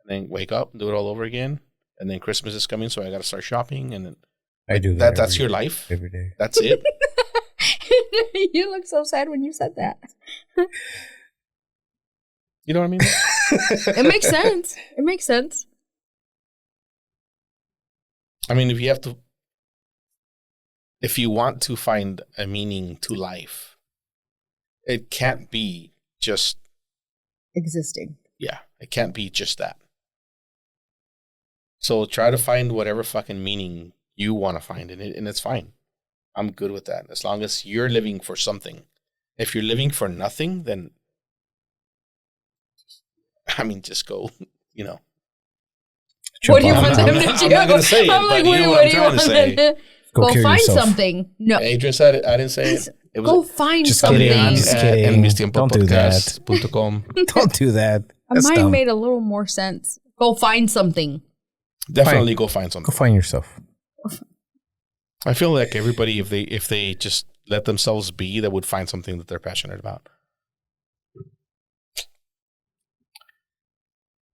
And then wake up and do it all over again. And then Christmas is coming, so I got to start shopping. And then I do that. That's your life every day. That's it. You look so sad when you said that. You know what I mean? It makes sense. It makes sense. I mean, if you want to find a meaning to life, it can't be just existing. Yeah, it can't be just that. So try to find whatever fucking meaning you want to find in it, and it's fine. I'm good with that, as long as you're living for something. If you're living for nothing, then, I mean, just go, you know. What do you want them to do? I'm not going to say it, but you know what I'm trying to say. Go find yourself. something. No. Adrian said it. I didn't say it. It was go find just something. Kidding, just kidding. Don't do that. Don't do that. Mine made a little more sense. Go find something. Definitely go find something. Go find yourself. I feel like everybody, if they just let themselves be, they would find something that they're passionate about.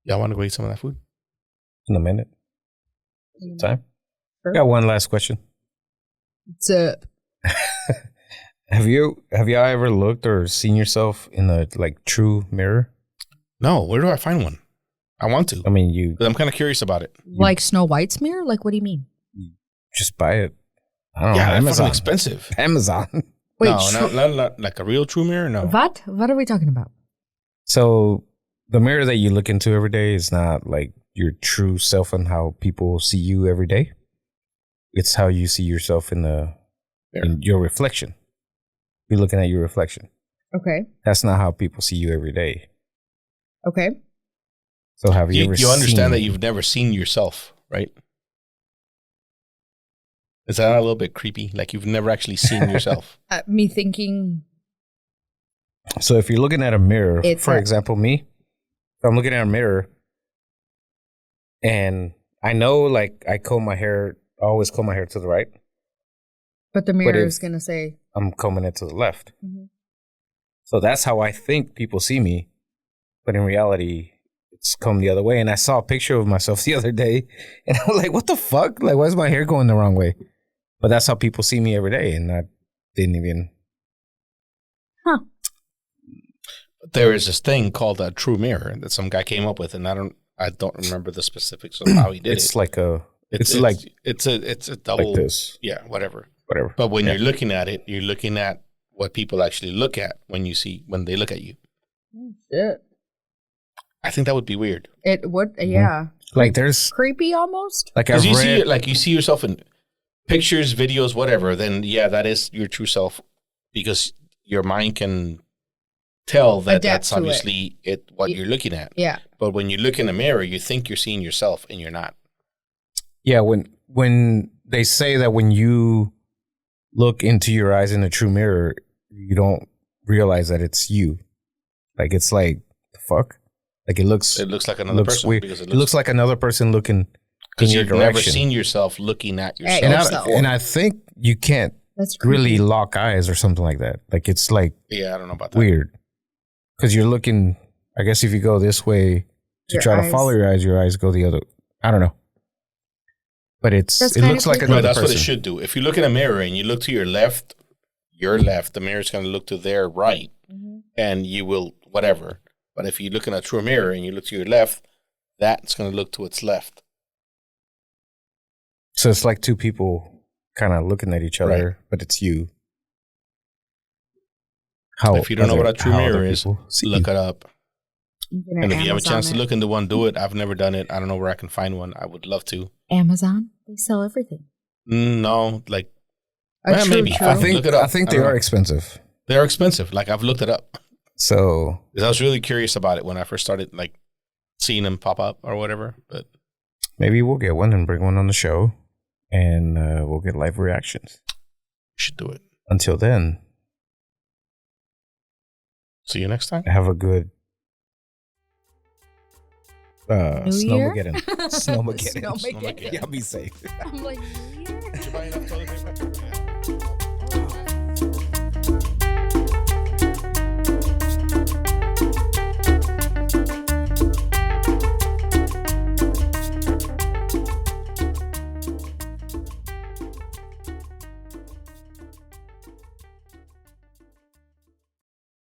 Y'all want to go eat some of that food? In a minute. Is it time? Sure. Got one last question. What's up? Have y'all ever looked or seen yourself in a like true mirror? No. Where do I find one? I want to. I mean, I'm kind of curious about it. Like Snow White's mirror? Like, what do you mean? Just buy it. I don't know. Yeah, Amazon. Expensive. Amazon. Wait, not like a real true mirror. No. What? What are we talking about? So the mirror that you look into every day is not like your true self and how people see you every day. It's how you see yourself in your reflection. You're looking at your reflection. Okay. That's not how people see you every day. Okay. So have you ever You understand that you've never seen yourself, right? Is that a little bit creepy? Like you've never actually seen yourself? Me thinking. So if you're looking at a mirror, for example, me, if I'm looking at a mirror and I know like I always comb my hair to the right. But the mirror is going to say. I'm combing it to the left. Mm-hmm. So that's how I think people see me. But in reality, it's combed the other way. And I saw a picture of myself the other day and I was like, what the fuck? Like, why is my hair going the wrong way? But that's how people see me every day. And I didn't even. Huh. There is this thing called a true mirror that some guy came up with. And I don't remember the specifics of how he did It's like a. It's a double. Like this. Yeah, whatever. Whatever. But when you're looking at it, you're looking at what people actually look at when they look at you. Oh, shit. I think that would be weird. It would, yeah. Like there's creepy almost. Like you see yourself in pictures, videos, whatever. Then that is your true self, because your mind can tell that that's obviously what you're looking at. Yeah. But when you look in a mirror, you think you're seeing yourself, and you're not. Yeah. When they say that when you look into your eyes in a true mirror, you don't realize that it's you. Like it's like the fuck. Like it looks like another person. Weird. Because it looks like another person looking in your direction. You've never seen yourself looking at yourself. And I think you can't really lock eyes or something like that. Like it's like I don't know about that. Weird. Because you're looking. I guess if you go this way to try to follow your eyes go the other. I don't know. But it That's kind looks of like creepy. Right, another that's person. what it should do. If you look in a mirror and you look to your left, the mirror's going to look to their right, and you will whatever. But if you look in a true mirror and you look to your left, that's going to look to its left. So it's like two people kind of looking at each other, Right. but it's you. How If you don't know what a true how mirror other is, people see look you. it up. You can And if you have a Amazon chance to it. look into one, do it. I've never done it. I don't know where I can find one. I would love to. Amazon, they sell everything. No, like A Well, true, maybe. true. I think Look it up. I think I they don't are know. expensive. they're expensive. Like I've looked it up. So 'Cause I was really curious about it when I first started like seeing them pop up or whatever. But maybe we'll get one and bring one on the show, and we'll get live reactions. we should do it. Until then, See you next time. have a good New Year? Snowmageddon. Snowmageddon. Snowmageddon. Y'all be safe. I'm like, New Year? Did you buy enough toilet paper?